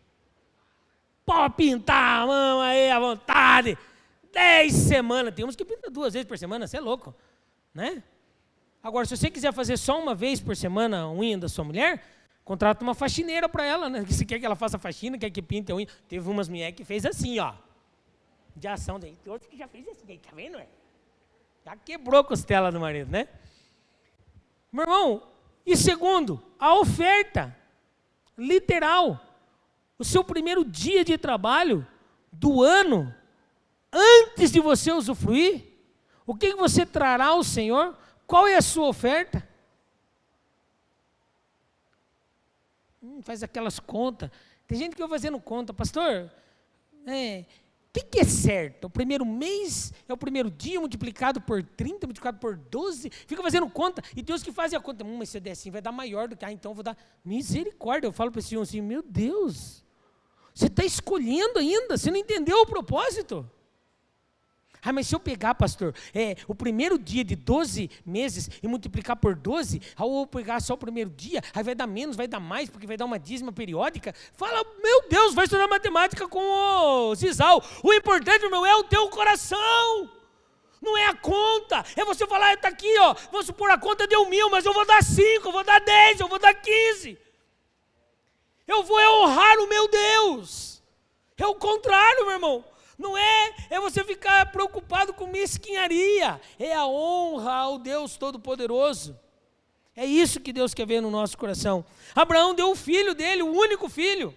Speaker 1: Pode pintar a mão aí à vontade. 10 semanas. Tem uns que pintam 2 vezes por semana, você é louco. Né? Agora, se você quiser fazer só uma vez por semana a unha da sua mulher, contrata uma faxineira para ela, né? Se quer que ela faça faxina, quer que pinte a unha. Teve umas mulheres que fez assim, ó. De ação. Tem outros que já fez assim, tá vendo? Já quebrou a costela do marido, né? Meu irmão, e segundo, a oferta, literal, o seu primeiro dia de trabalho do ano, antes de você usufruir, o que você trará ao Senhor? Qual é a sua oferta? Faz aquelas contas. Tem gente que vai fazendo conta, pastor, o que é certo? O primeiro mês é o primeiro dia multiplicado por 30, multiplicado por 12, fica fazendo conta, e tem uns que fazem a conta, mas se eu der assim vai dar maior do que, então eu vou dar misericórdia. Eu falo para esse um assim, meu Deus, você está escolhendo ainda, você não entendeu o propósito. Ah, mas se eu pegar, pastor, o primeiro dia de 12 meses e multiplicar por 12, ou eu pegar só o primeiro dia, aí vai dar menos, vai dar mais, porque vai dar uma dízima periódica. Fala, meu Deus, vai estudar matemática com o Zizal. O importante, meu, é o teu coração. Não é a conta. É você falar, está aqui, ó, vamos supor, a conta deu 1.000, mas eu vou dar 5, eu vou dar 10, eu vou dar 15. Eu vou honrar o meu Deus. É o contrário, meu irmão. Não é você ficar preocupado com mesquinharia. É a honra ao Deus Todo-Poderoso. É isso que Deus quer ver no nosso coração. Abraão deu o filho dele, o único filho.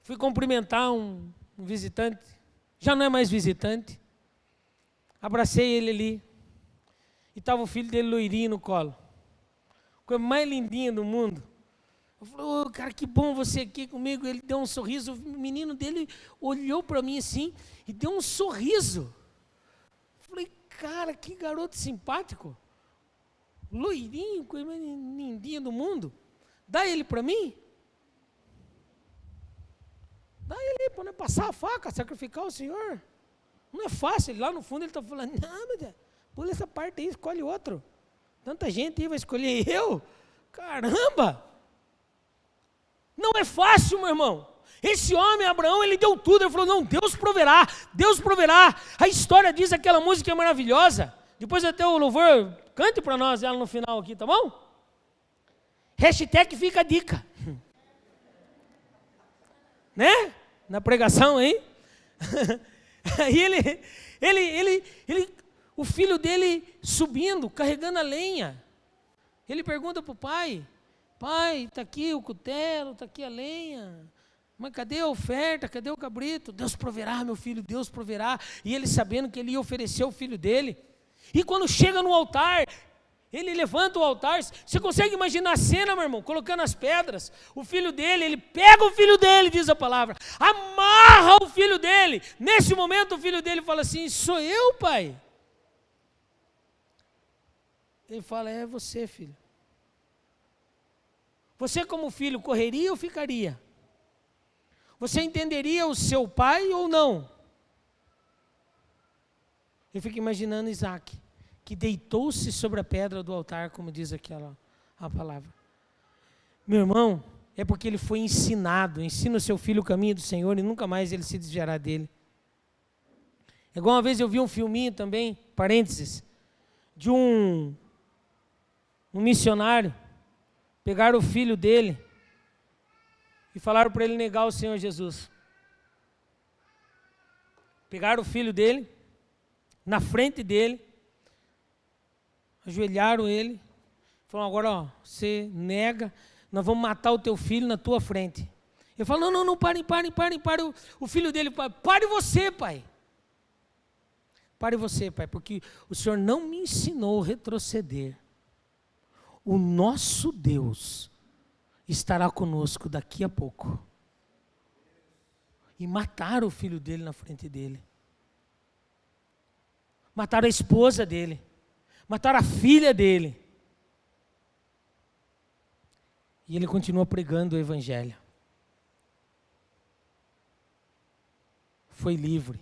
Speaker 1: Fui cumprimentar um visitante. Já não é mais visitante. Abracei ele ali. E estava o filho dele loirinho no colo. Coisa mais lindinha do mundo. Eu falei, oh, cara, que bom você aqui comigo. Ele deu um sorriso, o menino dele olhou para mim assim e deu um sorriso. Eu falei, cara, que garoto simpático. Loirinho, coisa mais lindinha do mundo. Dá ele para mim. Dá ele para passar a faca, sacrificar o Senhor. Não é fácil, lá no fundo ele está falando, não, meu Deus, pula essa parte aí, escolhe outro. Tanta gente aí vai escolher eu. Caramba! Não é fácil, meu irmão. Esse homem, Abraão, ele deu tudo. Ele falou, não, Deus proverá, Deus proverá. A história diz, aquela música é maravilhosa. Depois até o louvor, cante para nós ela no final aqui, tá bom? Hashtag fica a dica. Né? Na pregação, hein? Aí o filho dele subindo, carregando a lenha. Ele pergunta para o pai, pai, está aqui o cutelo, está aqui a lenha, mas cadê a oferta, cadê o cabrito? Deus proverá, meu filho, Deus proverá. E ele sabendo que ele ia oferecer o filho dele. E quando chega no altar, ele levanta o altar. Você consegue imaginar a cena, meu irmão? Colocando as pedras. O filho dele, ele pega o filho dele, diz a palavra. Amarra o filho dele. Nesse momento o filho dele fala assim, sou eu, pai? Ele fala, é você, filho. Você como filho correria ou ficaria? Você entenderia o seu pai ou não? Eu fico imaginando Isaac, que deitou-se sobre a pedra do altar, como diz a palavra. Meu irmão, é porque ele foi ensinado. Ensina o seu filho o caminho do Senhor e nunca mais ele se desviará dele. É igual uma vez eu vi um filminho também, parênteses, de um missionário. Pegaram o filho dele e falaram para ele negar o Senhor Jesus. Pegaram o filho dele, na frente dele, ajoelharam ele, falaram, agora ó, você nega, nós vamos matar o teu filho na tua frente. Ele falou, não, parem. O filho dele, pare você, pai. Pare você, pai, porque o Senhor não me ensinou a retroceder. O nosso Deus estará conosco daqui a pouco. E mataram o filho dele na frente dele. Mataram a esposa dele. Mataram a filha dele. E ele continua pregando o evangelho. Foi livre.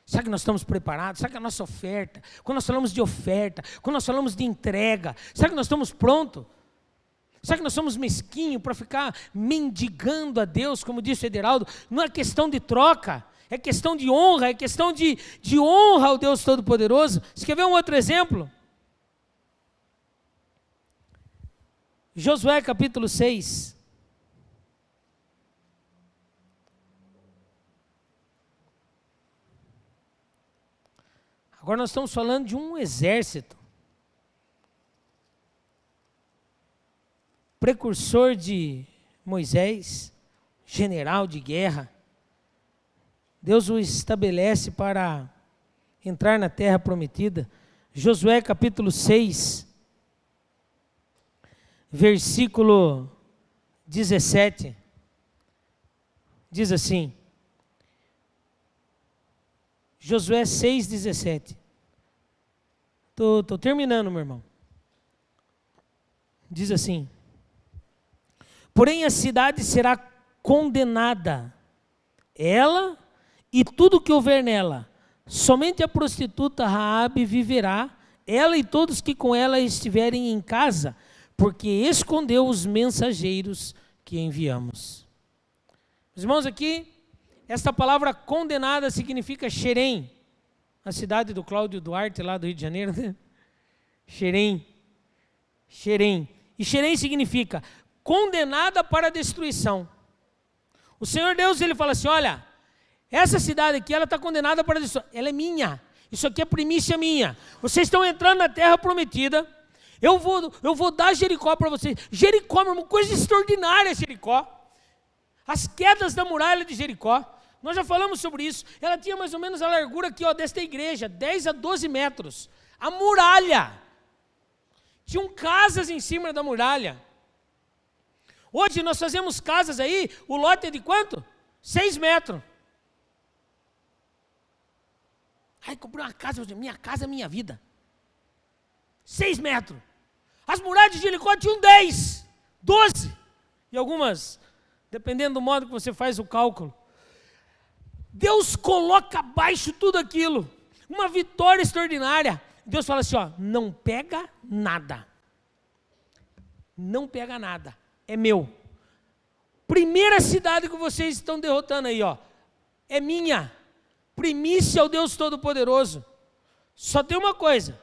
Speaker 1: Será que nós estamos preparados? Será que a nossa oferta, quando nós falamos de oferta, quando nós falamos de entrega, será que nós estamos prontos? Será que nós somos mesquinhos para ficar mendigando a Deus, como disse o Ederaldo? Não é questão de troca, é questão de honra, é questão de honra ao Deus Todo-Poderoso. Você quer ver um outro exemplo? Josué capítulo 6. Agora nós estamos falando de um exército. Precursor de Moisés, general de guerra. Deus o estabelece para entrar na terra prometida. Josué capítulo 6, versículo 17. Diz assim. Josué 6, 17. Estou terminando, meu irmão. Diz assim. Porém a cidade será condenada, ela e tudo que houver nela. Somente a prostituta Raabe viverá, ela e todos que com ela estiverem em casa, porque escondeu os mensageiros que enviamos. Meus irmãos, aqui, esta palavra condenada significa Xerém, a cidade do Cláudio Duarte, lá do Rio de Janeiro, né? Xerém. E Xerém significa condenada para a destruição. O Senhor Deus, Ele fala assim, olha, essa cidade aqui, ela está condenada para a destruição. Ela é minha. Isso aqui é primícia minha. Vocês estão entrando na terra prometida. Eu vou dar Jericó para vocês. Jericó, meu irmão, coisa extraordinária, Jericó. As quedas da muralha de Jericó. Nós já falamos sobre isso. Ela tinha mais ou menos a largura aqui, ó, desta igreja, 10 a 12 metros. A muralha. Tinham casas em cima da muralha. Hoje nós fazemos casas aí, o lote é de quanto? 6 metros. Ai, comprei uma casa, minha casa é minha vida. 6 metros. As muralhas de Jericó tinham 10, 12. E algumas, dependendo do modo que você faz o cálculo. Deus coloca abaixo tudo aquilo. Uma vitória extraordinária. Deus fala assim, ó, não pega nada. Não pega nada. É meu. Primeira cidade que vocês estão derrotando aí, ó, é minha. Primícia ao Deus Todo-Poderoso. Só tem uma coisa.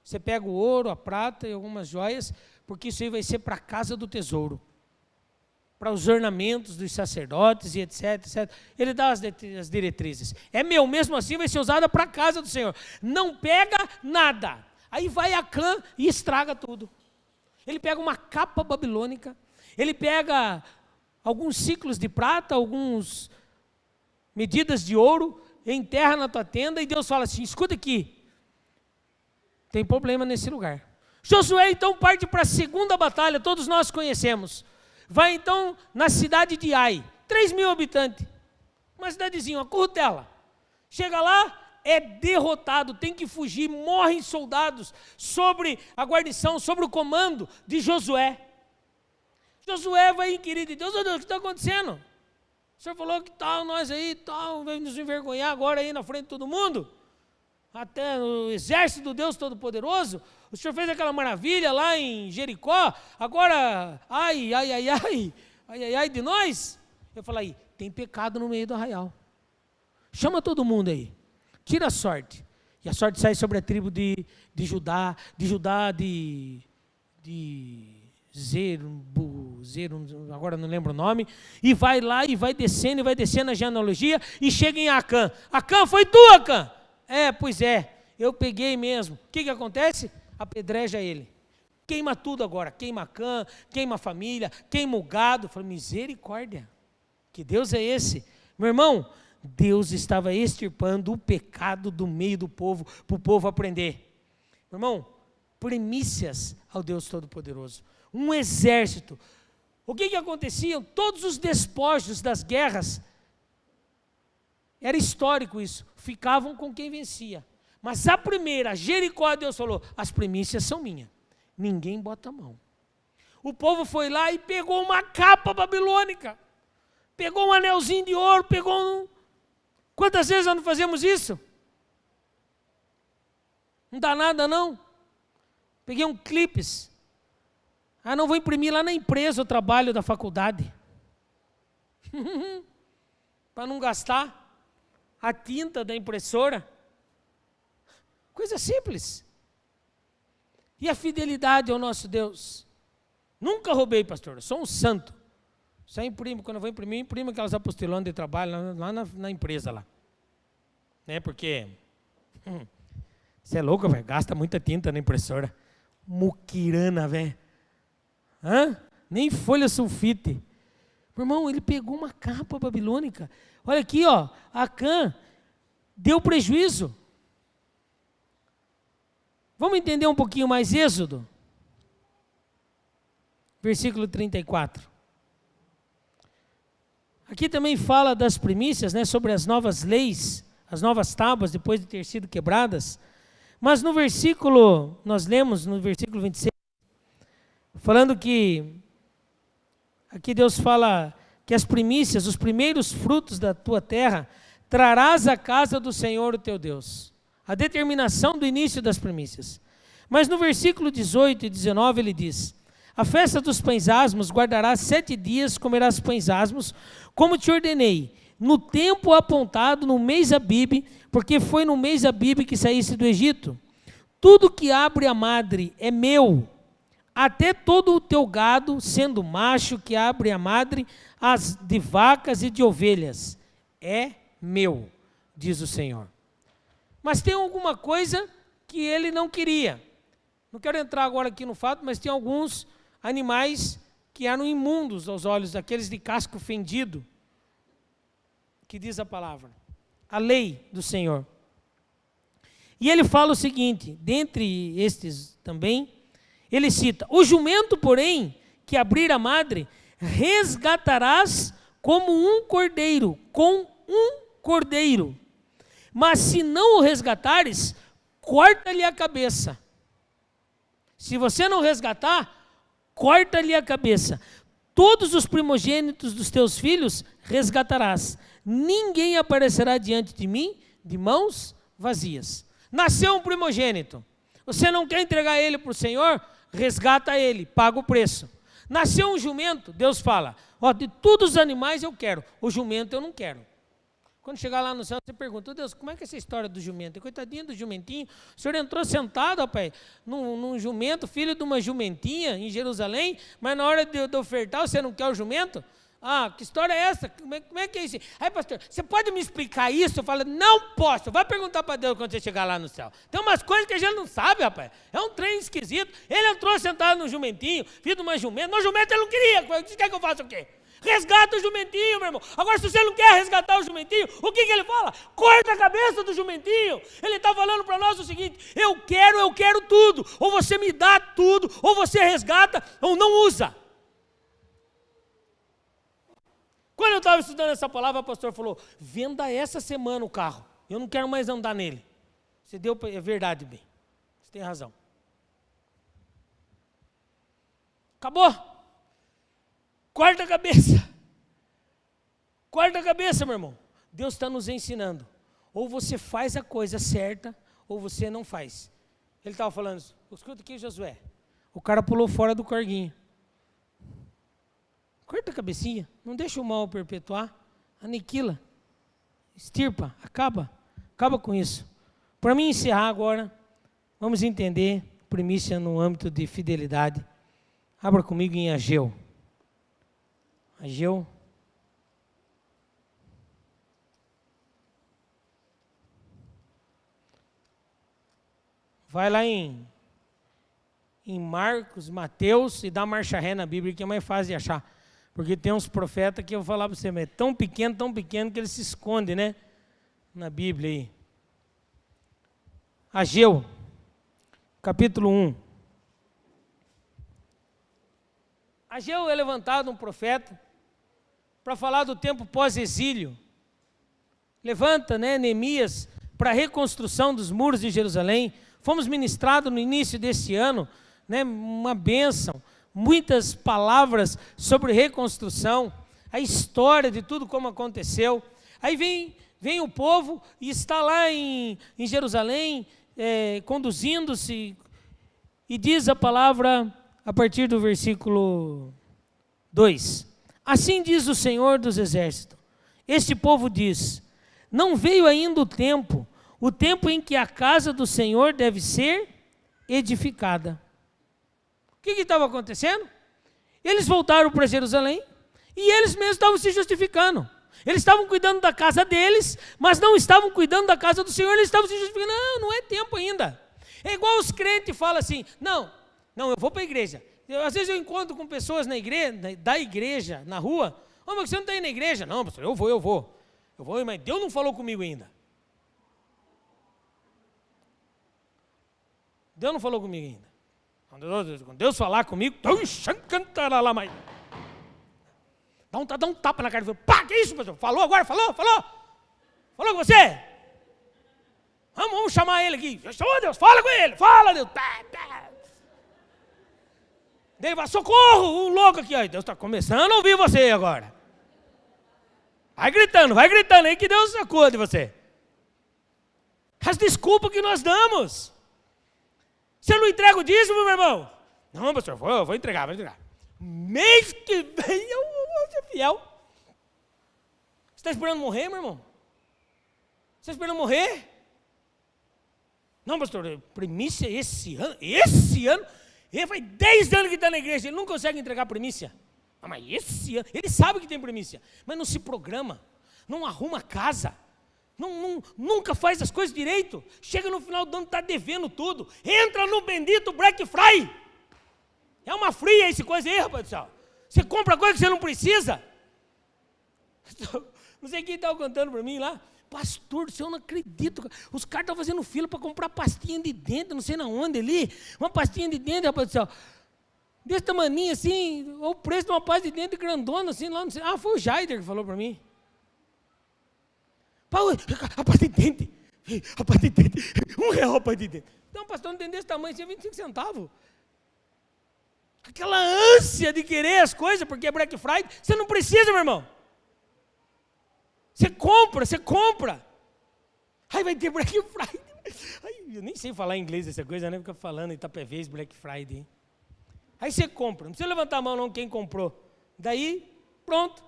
Speaker 1: Você pega o ouro, a prata e algumas joias, porque isso aí vai ser para a casa do tesouro. Para os ornamentos dos sacerdotes e etc, etc. Ele dá as diretrizes. É meu, mesmo assim vai ser usada para a casa do Senhor. Não pega nada. Aí vai Acã e estraga tudo. Ele pega uma capa babilônica, ele pega alguns ciclos de prata, algumas medidas de ouro, enterra na tua tenda e Deus fala assim, escuta aqui, tem problema nesse lugar. Josué então parte para a segunda batalha, todos nós conhecemos. Vai então na cidade de Ai, 3.000 habitantes, uma cidadezinha, uma currutela. Chega lá, é derrotado, tem que fugir, morrem soldados sobre a guarnição, sobre o comando de Josué. Josué vai inquirir de Deus, oh Deus, o que está acontecendo? O Senhor falou que tal, nós aí, tal, vai nos envergonhar agora aí na frente de todo mundo? Até o exército do Deus Todo-Poderoso? O Senhor fez aquela maravilha lá em Jericó, agora, ai de nós? Eu falo aí, tem pecado no meio do arraial. Chama todo mundo aí, tira a sorte. E a sorte sai sobre a tribo de Judá, de Zero, agora não lembro o nome, e vai lá e vai descendo a genealogia e chega em Acã. Acã, foi tu, Acã? É, pois é, eu peguei mesmo. O que acontece? Apedreja ele. Queima tudo agora, queima Acã, queima a família, queima o gado. Fala, misericórdia, que Deus é esse? Meu irmão, Deus estava extirpando o pecado do meio do povo, para o povo aprender. Meu irmão, primícias ao Deus Todo-Poderoso. Um exército. O que acontecia? Todos os despojos das guerras, era histórico isso, ficavam com quem vencia. Mas a primeira, Jericó, Deus falou, as primícias são minhas, ninguém bota a mão. O povo foi lá e pegou uma capa babilônica, pegou um anelzinho de ouro, Quantas vezes nós não fazemos isso? Não dá nada não. Peguei um clipes. Não vou imprimir lá na empresa o trabalho da faculdade. Para não gastar a tinta da impressora. Coisa simples. E a fidelidade ao nosso Deus? Nunca roubei, pastor, eu sou um santo. Só imprimo, quando eu vou imprimir, imprimo aquelas apostilonas de trabalho lá na empresa lá. Né, porque você é louco, velho, gasta muita tinta na impressora. Muquirana, velho. Nem folha sulfite. Meu irmão, ele pegou uma capa babilônica. Olha aqui, ó, Acã deu prejuízo. Vamos entender um pouquinho mais Êxodo? Versículo 34. Aqui também fala das primícias, né, sobre as novas leis, as novas tábuas depois de ter sido quebradas. Mas no versículo, nós lemos no versículo 26, falando que, aqui Deus fala que as primícias, os primeiros frutos da tua terra, trarás à casa do Senhor o teu Deus. A determinação do início das primícias. Mas no versículo 18 e 19 ele diz: a festa dos pães asmos guardarás 7 dias, comerás pães asmos, como te ordenei, no tempo apontado, no mês Abibe, porque foi no mês Abibe que saíste do Egito. Tudo que abre a madre é meu, até todo o teu gado, sendo macho que abre a madre, as de vacas e de ovelhas, é meu, diz o Senhor. Mas tem alguma coisa que ele não queria. Não quero entrar agora aqui no fato, mas tem alguns animais que eram imundos aos olhos daqueles de casco fendido, que diz a palavra, a lei do Senhor. E ele fala o seguinte, dentre estes também, ele cita: o jumento, porém, que abrir a madre, resgatarás como um cordeiro, com um cordeiro. Mas se não o resgatares, corta-lhe a cabeça. Se você não resgatar, corta-lhe a cabeça. Todos os primogênitos dos teus filhos resgatarás. Ninguém aparecerá diante de mim de mãos vazias. Nasceu um primogênito. Você não quer entregar ele para o Senhor? Resgata ele, paga o preço. Nasceu um jumento, Deus fala: ó, de todos os animais eu quero, o jumento eu não quero. Quando chegar lá no céu, você pergunta: Deus, como é que é essa história do jumento? Coitadinho do jumentinho, o senhor entrou sentado, rapaz, num jumento, filho de uma jumentinha em Jerusalém, mas na hora de ofertar você não quer o jumento? Que história é essa? Como é que é isso? Aí, pastor, você pode me explicar isso? Eu falo: não posso. Vai perguntar para Deus quando você chegar lá no céu. Tem umas coisas que a gente não sabe, rapaz. É um trem esquisito. Ele entrou sentado no jumentinho, filho de uma jumenta. Mas jumento ele não queria. Você quer que eu faça o quê? Resgata o jumentinho, meu irmão. Agora, se você não quer resgatar o jumentinho, o que ele fala? Corta a cabeça do jumentinho. Ele está falando para nós o seguinte: eu quero tudo. Ou você me dá tudo, ou você resgata, ou não usa. Quando eu estava estudando essa palavra, o pastor falou: venda essa semana o carro. Eu não quero mais andar nele. Você deu, é verdade, bem. Você tem razão. Acabou. Corta a cabeça. Corta a cabeça, meu irmão. Deus está nos ensinando. Ou você faz a coisa certa, ou você não faz. Ele estava falando: escuta aqui, Josué. O cara pulou fora do corguinho. Corta a cabecinha. Não deixa o mal perpetuar. Aniquila. Extirpa. Acaba com isso. Para mim encerrar agora, vamos entender primícia no âmbito de fidelidade. Abra comigo em Ageu. Ageu. Vai lá em Marcos, Mateus e dá marcha ré na Bíblia, que é mais fácil de achar. Porque tem uns profetas que eu vou falar para você, mas é tão pequeno que eles se escondem, né? Na Bíblia aí. Ageu, capítulo 1. Ageu é levantado um profeta para falar do tempo pós-exílio. Levanta, né, Neemias, para a reconstrução dos muros de Jerusalém. Fomos ministrados no início desse ano, né, uma bênção, muitas palavras sobre reconstrução, a história de tudo como aconteceu. Aí vem o povo e está lá em Jerusalém, conduzindo-se, e diz a palavra a partir do versículo 2. Assim diz o Senhor dos Exércitos, este povo diz, não veio ainda o tempo em que a casa do Senhor deve ser edificada. O que estava acontecendo? Eles voltaram para Jerusalém e eles mesmos estavam se justificando. Eles estavam cuidando da casa deles, mas não estavam cuidando da casa do Senhor, eles estavam se justificando. Não é tempo ainda. É igual os crentes falam assim, não, eu vou para a igreja. Às vezes eu encontro com pessoas da igreja, na rua, mas você não está indo na igreja? Não, pastor, eu vou, mas Deus não falou comigo ainda. Deus não falou comigo ainda. Quando Deus falar comigo, dá um tapa na cara dele. Pá, que isso, pastor? Falou agora? Falou com você? Vamos chamar ele aqui. Deus, fala com ele, fala, Deus. Ele vai, socorro, um louco aqui. Deus está começando a ouvir você agora. Vai gritando aí que Deus sacuda de você. As desculpas que nós damos. Você não entrega o dízimo, meu irmão? Não, pastor, eu vou entregar. Mês que vem eu vou ser fiel. Você está esperando morrer, meu irmão? Você está esperando morrer? Não, pastor, primícia esse ano, ele faz 10 anos que está na igreja, ele não consegue entregar primícia. Mas esse ano, ele sabe que tem primícia, mas não se programa, não arruma casa, nunca faz as coisas direito, chega no final do ano, está devendo tudo, entra no bendito Black Friday. É uma fria esse coisa aí, rapaz do céu. Você compra coisa que você não precisa. Não sei quem estava contando para mim lá. Pastor do céu, eu não acredito. Os caras estão fazendo fila para comprar pastinha de dente, não sei na onde ali. Uma pastinha de dente, rapaz do céu. Desse tamaninho assim, o preço de uma pasta de dente grandona assim, lá não sei. Foi o Jaider que falou para mim. A pasta de dente. R$1 a pasta de dente. Então, pastor, não tem desse tamanho, assim, 25 centavos. Aquela ânsia de querer as coisas, porque é Black Friday, você não precisa, meu irmão. Você compra. Aí vai ter Black Friday. Eu nem sei falar em inglês essa coisa, né? Fica falando Itapevês, Black Friday. Aí você compra, não precisa levantar a mão não quem comprou. Daí, pronto.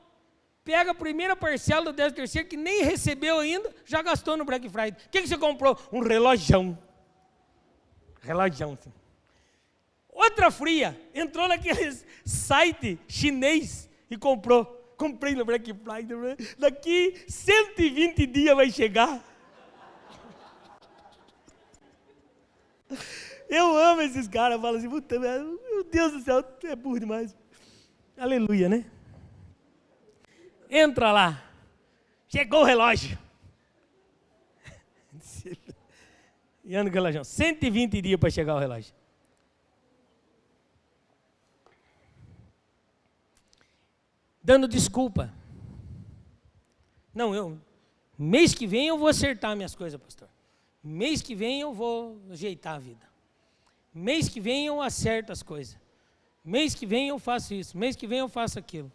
Speaker 1: Pega a primeira parcela do 13º que nem recebeu ainda, já gastou no Black Friday. O que você comprou? Um relojão. Sim. Outra fria, entrou naquele site chinês e comprou. Comprei no Black Friday, daqui 120 dias vai chegar. Eu amo esses caras, eu falo assim, puta, meu Deus do céu, é burro demais. Aleluia, né? Entra lá, chegou o relógio. E anda com o relógio, 120 dias para chegar o relógio. Dando desculpa. Não, mês que vem eu vou acertar minhas coisas, pastor. Mês que vem eu vou ajeitar a vida. Mês que vem eu acerto as coisas. Mês que vem eu faço isso. Mês que vem eu faço aquilo.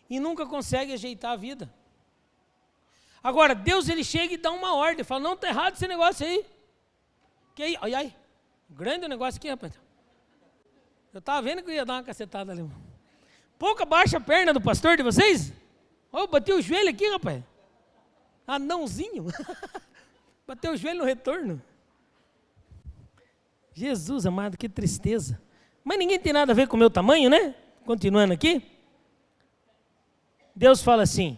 Speaker 1: E nunca consegue ajeitar a vida. Agora, Deus ele chega e dá uma ordem. Fala, não, está errado esse negócio aí. Que aí, ai, grande o negócio aqui, rapaz. Eu estava vendo que eu ia dar uma cacetada ali, irmão. Pouca baixa a perna do pastor de vocês? Eu bati o joelho aqui, rapaz. Anãozinho. Bateu o joelho no retorno. Jesus amado, que tristeza. Mas ninguém tem nada a ver com o meu tamanho, né? Continuando aqui. Deus fala assim,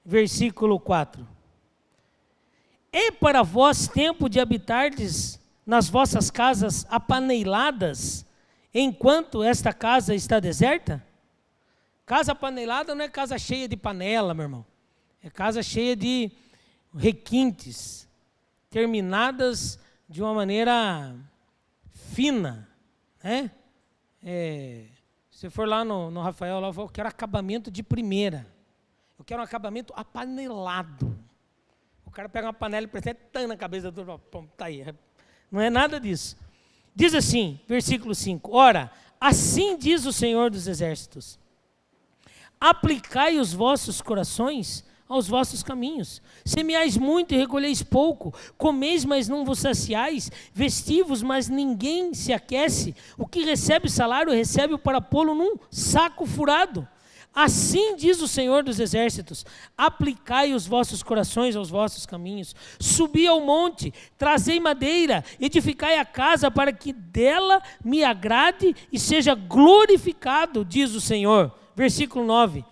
Speaker 1: versículo 4. É para vós tempo de habitardes nas vossas casas apaneiladas, enquanto esta casa está deserta? Casa apanelada não é casa cheia de panela, meu irmão. É casa cheia de requintes, terminadas de uma maneira fina, né? Se for lá no Rafael, lá, eu quero acabamento de primeira. Eu quero um acabamento apanelado. O cara pega uma panela e apresenta na cabeça do outro, tá aí. Não é nada disso. Diz assim, versículo 5. Ora, assim diz o Senhor dos Exércitos. Aplicai os vossos corações aos vossos caminhos. Semeais muito e recolheis pouco, comeis, mas não vos saciais, vestivos, mas ninguém se aquece. O que recebe salário, recebe para pô-lo num saco furado. Assim diz o Senhor dos Exércitos: aplicai os vossos corações aos vossos caminhos, subi ao monte, trazei madeira, edificai a casa para que dela me agrade e seja glorificado, diz o Senhor. Versículo 9.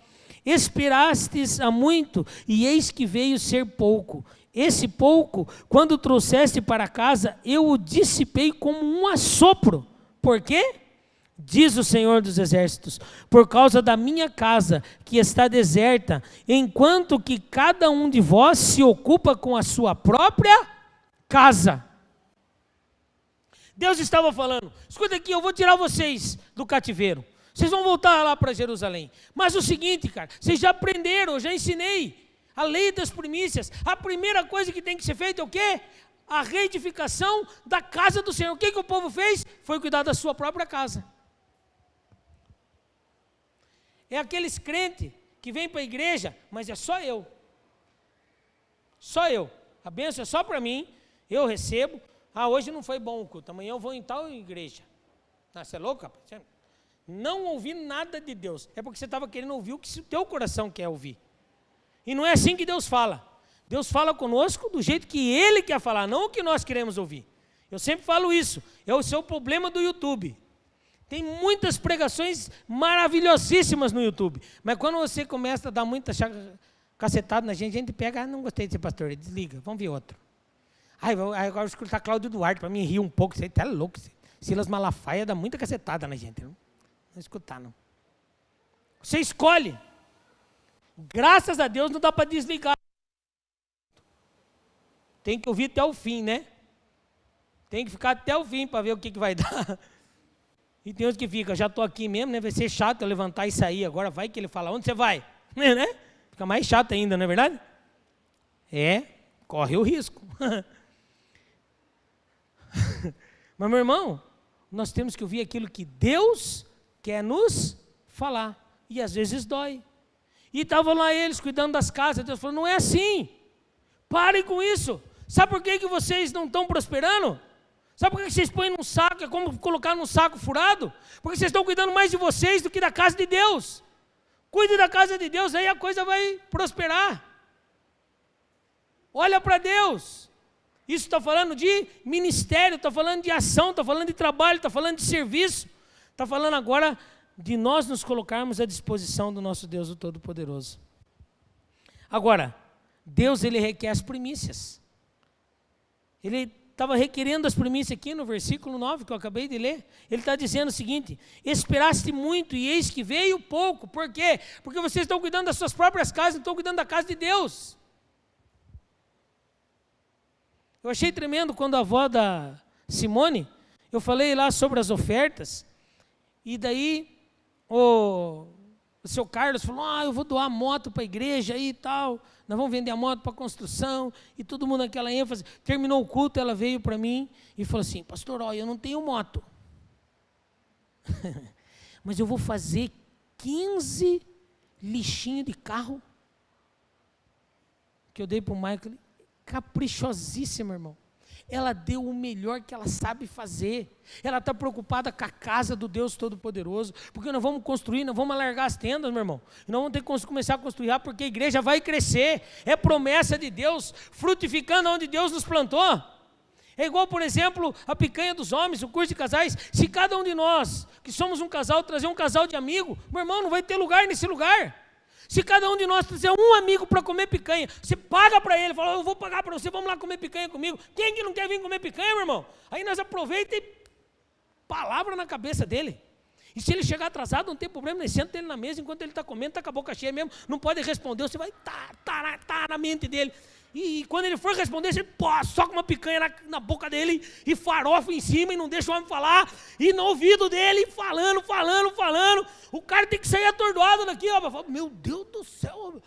Speaker 1: Esperastes há muito, e eis que veio ser pouco. Esse pouco, quando trouxeste para casa, eu o dissipei como um assopro. Por quê? Diz o Senhor dos Exércitos: por causa da minha casa, que está deserta, enquanto que cada um de vós se ocupa com a sua própria casa. Deus estava falando: escuta aqui, eu vou tirar vocês do cativeiro. Vocês vão voltar lá para Jerusalém. Mas o seguinte, cara, vocês já aprenderam, eu já ensinei a lei das primícias. A primeira coisa que tem que ser feita é o quê? A reedificação da casa do Senhor. O que o povo fez? Foi cuidar da sua própria casa. É aqueles crentes que vêm para a igreja, mas é só eu. Só eu. A bênção é só para mim, eu recebo. Ah, hoje não foi bom o culto, amanhã eu vou em tal igreja. Ah, você é louco, rapaz? Não ouvir nada de Deus. É porque você estava querendo ouvir o que o teu coração quer ouvir. E não é assim que Deus fala. Deus fala conosco do jeito que Ele quer falar, não o que nós queremos ouvir. Eu sempre falo isso. É o seu problema do YouTube. Tem muitas pregações maravilhosíssimas no YouTube. Mas quando você começa a dar muita cacetada na gente, a gente pega: não gostei desse pastor, desliga, vamos ver outro. Agora eu vou escutar Cláudio Duarte, para mim rir um pouco. Você está louco. Silas Malafaia dá muita cacetada na gente. Não escutar, não. Você escolhe. Graças a Deus não dá para desligar. Tem que ouvir até o fim, né? Tem que ficar até o fim para ver o que vai dar. E tem outros que ficam: já estou aqui mesmo, né? Vai ser chato eu levantar e sair agora. Vai que ele fala: onde você vai? Né? Fica mais chato ainda, não é verdade? Corre o risco. Mas, meu irmão, nós temos que ouvir aquilo que Deus quer nos falar. E às vezes dói. E estavam lá eles cuidando das casas. Deus falou: não é assim. Parem com isso. Sabe por que vocês não estão prosperando? Sabe por que vocês põem num saco? É como colocar num saco furado. Porque vocês estão cuidando mais de vocês do que da casa de Deus. Cuide da casa de Deus, aí a coisa vai prosperar. Olha para Deus. Isso está falando de ministério, está falando de ação, está falando de trabalho, está falando de serviço. Está falando agora de nós nos colocarmos à disposição do nosso Deus, o Todo-Poderoso. Agora, Deus, Ele requer as primícias. Ele estava requerendo as primícias aqui no versículo 9, que eu acabei de ler. Ele está dizendo o seguinte: esperaste muito e eis que veio pouco. Por quê? Porque vocês estão cuidando das suas próprias casas, não estão cuidando da casa de Deus. Eu achei tremendo quando a avó da Simone, eu falei lá sobre as ofertas, e daí o seu Carlos falou: eu vou doar moto para a igreja aí e tal, nós vamos vender a moto para a construção, e todo mundo naquela ênfase. Terminou o culto, ela veio para mim e falou assim: pastor, eu não tenho moto, mas eu vou fazer 15 lixinhos de carro, que eu dei para o Michael. Caprichosíssima, irmão. Ela deu o melhor que ela sabe fazer. Ela está preocupada com a casa do Deus Todo-Poderoso, porque nós vamos construir, nós vamos alargar as tendas, meu irmão. E nós vamos ter que começar a construir, porque a igreja vai crescer. É promessa de Deus, frutificando onde Deus nos plantou. É igual, por exemplo, a picanha dos homens, o curso de casais. Se cada um de nós, que somos um casal, trazer um casal de amigo, meu irmão, não vai ter lugar nesse lugar. Se cada um de nós trazer um amigo para comer picanha, você paga para ele, fala: eu vou pagar para você, vamos lá comer picanha comigo. Quem que não quer vir comer picanha, meu irmão? Aí nós aproveitamos e palavra na cabeça dele. E se ele chegar atrasado, não tem problema, nem senta ele na mesa, enquanto ele está comendo, está com a boca cheia mesmo, não pode responder, você vai tá na mente dele. E quando ele for responder, você soca uma picanha na boca dele e farofa em cima e não deixa o homem falar, e no ouvido dele, falando. O cara tem que sair atordoado daqui, ó. Meu Deus do céu,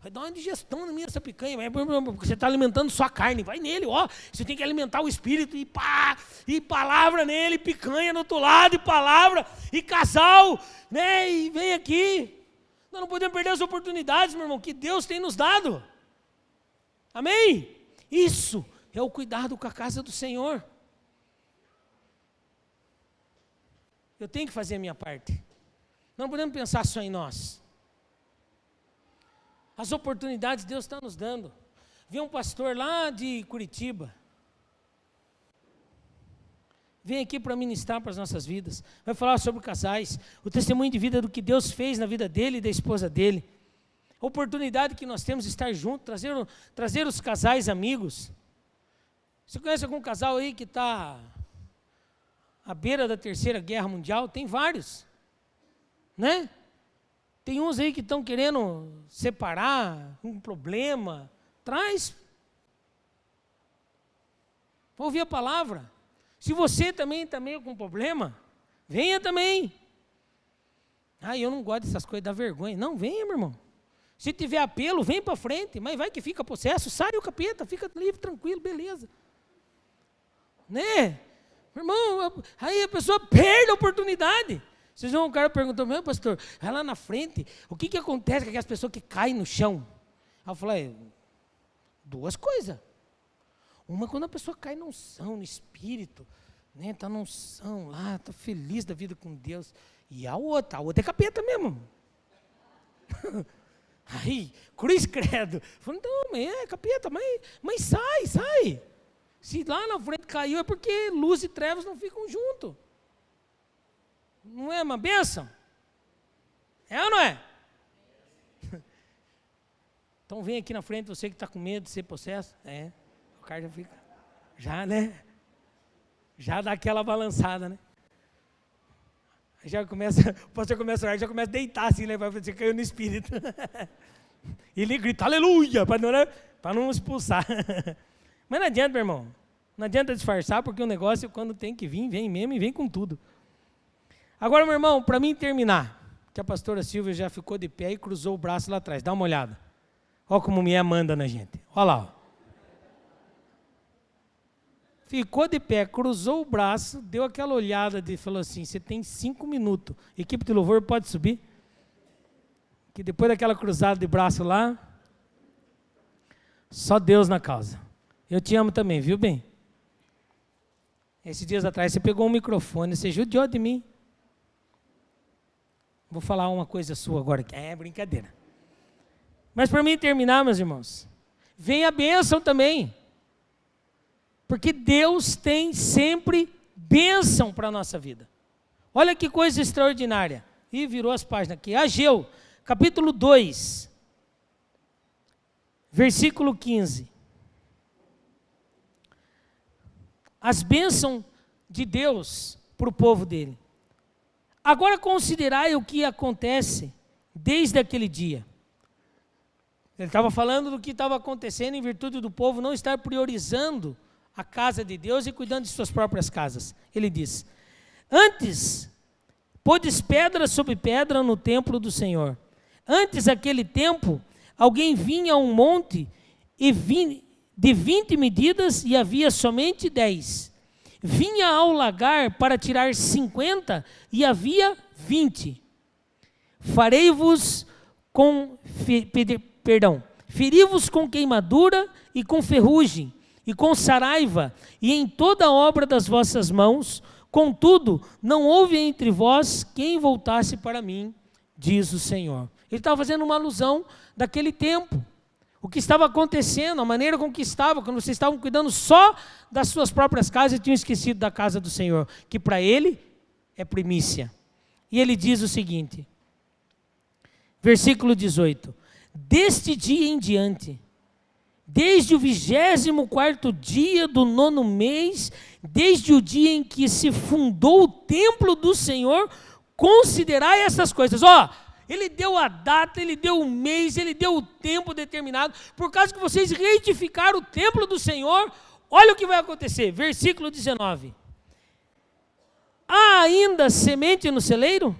Speaker 1: vai dar uma digestão na minha essa picanha, porque você está alimentando sua carne, vai nele, ó. Você tem que alimentar o espírito, e palavra nele, picanha do outro lado, e palavra, e casal, né? E vem aqui. Nós não podemos perder as oportunidades, meu irmão, que Deus tem nos dado. Amém? Isso é o cuidado com a casa do Senhor. Eu tenho que fazer a minha parte. Não podemos pensar só em nós. As oportunidades Deus está nos dando. Vi um pastor lá de Curitiba. Vem aqui para ministrar para as nossas vidas. Vai falar sobre casais. O testemunho de vida do que Deus fez na vida dele e da esposa dele. A oportunidade que nós temos de estar juntos, trazer os casais amigos. Você conhece algum casal aí que está à beira da Terceira Guerra Mundial? Tem vários, né? Tem uns aí que estão querendo separar, um problema. Traz. Vou ouvir a palavra. Se você também está meio com problema, venha também. Eu não gosto dessas coisas, dá vergonha. Não, venha, meu irmão. Se tiver apelo, vem para frente. Mas vai que fica possesso, sai o capeta, fica livre, tranquilo, beleza. Né? Meu irmão, aí a pessoa perde a oportunidade. Vocês vão, um cara perguntou, meu pastor, vai lá na frente, o que acontece com aquelas pessoas que caem no chão? Aí eu falei, duas coisas. Uma, quando a pessoa cai na unção, no espírito, né, está na unção lá, está feliz da vida com Deus. E a outra é capeta mesmo. Aí, cruz credo. Falei, não, é capeta, mas sai. Se lá na frente caiu é porque luz e trevas não ficam juntos. Não é uma bênção? É ou não é? Então vem aqui na frente, você que está com medo de ser possesso. O cara já fica, né? Já dá aquela balançada, né? Já começa, o pastor começa a orar, já começa a deitar assim, né? Você caiu no espírito. E ele grita, aleluia, para não expulsar. Mas não adianta, meu irmão. Não adianta disfarçar, porque o negócio, quando tem que vir, vem mesmo e vem com tudo. Agora, meu irmão, para mim terminar, que a pastora Silvia já ficou de pé e cruzou o braço lá atrás. Dá uma olhada. Olha como mulher manda na gente. Olha lá. Ó. Ficou de pé, cruzou o braço, deu aquela olhada e falou assim, você tem 5 minutos. Equipe de louvor pode subir? Que depois daquela cruzada de braço lá, só Deus na causa. Eu te amo também, viu bem? Esses dias atrás você pegou um microfone, você judiou de mim. Vou falar uma coisa sua agora, que é brincadeira. Mas para mim terminar, meus irmãos, vem a bênção também. Porque Deus tem sempre bênção para a nossa vida. Olha que coisa extraordinária. Ih, virou as páginas aqui. Ageu, capítulo 2, versículo 15. As bênçãos de Deus para o povo dele. Agora considerai o que acontece desde aquele dia. Ele estava falando do que estava acontecendo em virtude do povo não estar priorizando a casa de Deus e cuidando de suas próprias casas. Ele diz, antes, pôs pedra sobre pedra no templo do Senhor. Antes aquele tempo, alguém vinha a um monte de 20 medidas e havia somente 10. Vinha ao lagar para tirar 50 e havia 20. Feri-vos com queimadura e com ferrugem, e com saraiva, e em toda a obra das vossas mãos, contudo, não houve entre vós quem voltasse para mim, diz o Senhor. Ele estava fazendo uma alusão daquele tempo, o que estava acontecendo, a maneira com que estava, quando vocês estavam cuidando só das suas próprias casas e tinham esquecido da casa do Senhor, que para ele é primícia. E ele diz o seguinte, versículo 18, deste dia em diante, desde o 24º dia do 9º mês, desde o dia em que se fundou o templo do Senhor, considerai essas coisas. Ele deu a data, ele deu o mês, ele deu o tempo determinado, por causa que vocês reedificaram o templo do Senhor, olha o que vai acontecer, versículo 19. Há ainda semente no celeiro?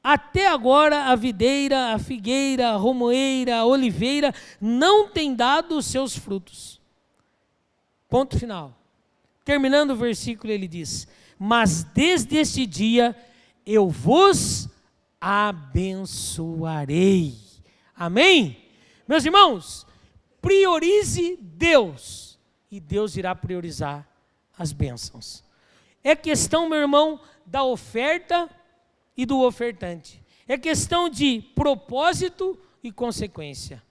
Speaker 1: Até agora a videira, a figueira, a romoeira, a oliveira não tem dado os seus frutos. Ponto final. Terminando o versículo ele diz, mas desde este dia eu vos abençoarei. Amém? Meus irmãos, priorize Deus e Deus irá priorizar as bênçãos. É questão, meu irmão, da oferta e do ofertante. É questão de propósito e consequência.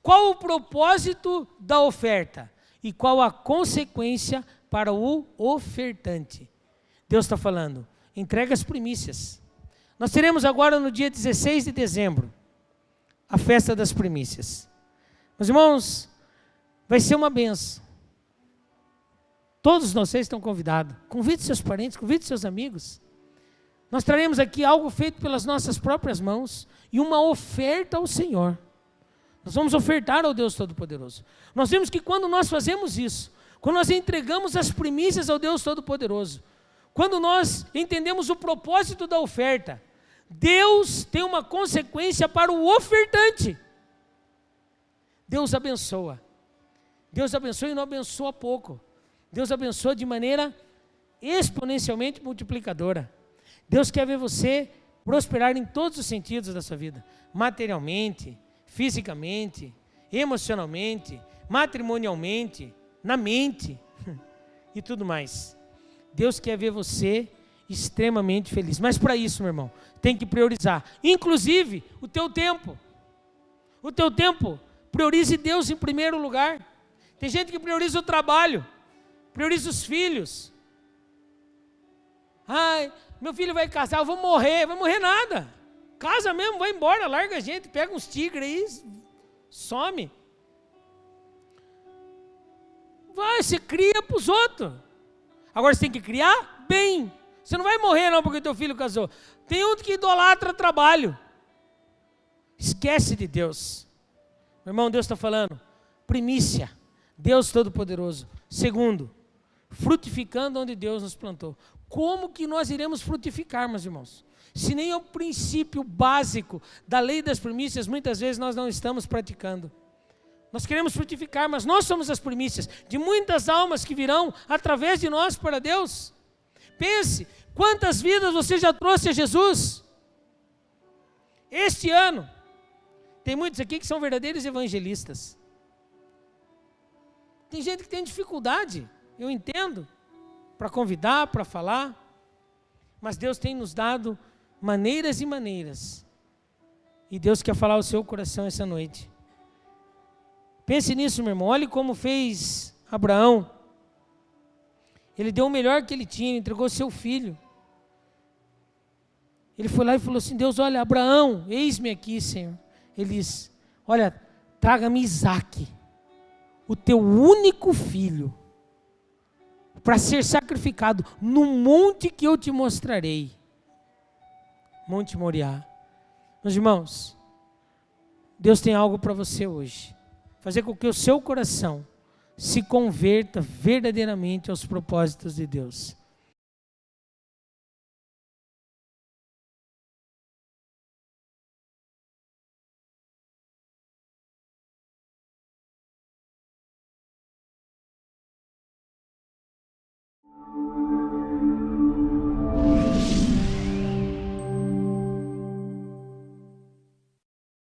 Speaker 1: Qual o propósito da oferta? E qual a consequência para o ofertante? Deus está falando, entrega as primícias. Nós teremos agora no dia 16 de dezembro, a festa das primícias. Meus irmãos, vai ser uma benção. Todos vocês estão convidados. Convide seus parentes, convide seus amigos. Nós traremos aqui algo feito pelas nossas próprias mãos e uma oferta ao Senhor. Nós vamos ofertar ao Deus Todo-Poderoso. Nós vimos que quando nós fazemos isso, quando nós entregamos as primícias ao Deus Todo-Poderoso, quando nós entendemos o propósito da oferta, Deus tem uma consequência para o ofertante. Deus abençoa. Deus abençoa e não abençoa pouco. Deus abençoa de maneira exponencialmente multiplicadora. Deus quer ver você prosperar em todos os sentidos da sua vida. Materialmente, fisicamente, emocionalmente, matrimonialmente, na mente e tudo mais. Deus quer ver você extremamente feliz. Mas para isso, meu irmão, tem que priorizar. Inclusive, o teu tempo. O teu tempo, priorize Deus em primeiro lugar. Tem gente que prioriza o trabalho, prioriza os filhos. Ai, meu filho vai casar, eu vou morrer. Vai morrer nada. Casa mesmo, vai embora, larga a gente, pega uns tigres aí, some. Vai, você cria para os outros. Agora você tem que criar bem. Você não vai morrer não porque teu filho casou. Tem um que idolatra trabalho. Esquece de Deus. Meu irmão, Deus está falando. Primícia. Deus Todo-Poderoso. Segundo, frutificando onde Deus nos plantou. Como que nós iremos frutificar, meus irmãos? Se nem é o princípio básico da lei das primícias, muitas vezes nós não estamos praticando. Nós queremos frutificar, mas nós somos as primícias de muitas almas que virão através de nós para Deus. Pense, quantas vidas você já trouxe a Jesus? Este ano, tem muitos aqui que são verdadeiros evangelistas. Tem gente que tem dificuldade, eu entendo, para convidar, para falar, mas Deus tem nos dado maneiras e maneiras, e Deus quer falar ao seu coração essa noite. Pense nisso, meu irmão, olhe como fez Abraão. Ele deu o melhor que ele tinha, ele entregou seu filho. Ele foi lá e falou assim, Deus, olha, Abraão, eis-me aqui, Senhor. Ele disse, olha, traga-me Isaque, o teu único filho, para ser sacrificado no monte que eu te mostrarei. Monte Moriá. Meus irmãos, Deus tem algo para você hoje. Fazer com que o seu coração se converta verdadeiramente aos propósitos de Deus.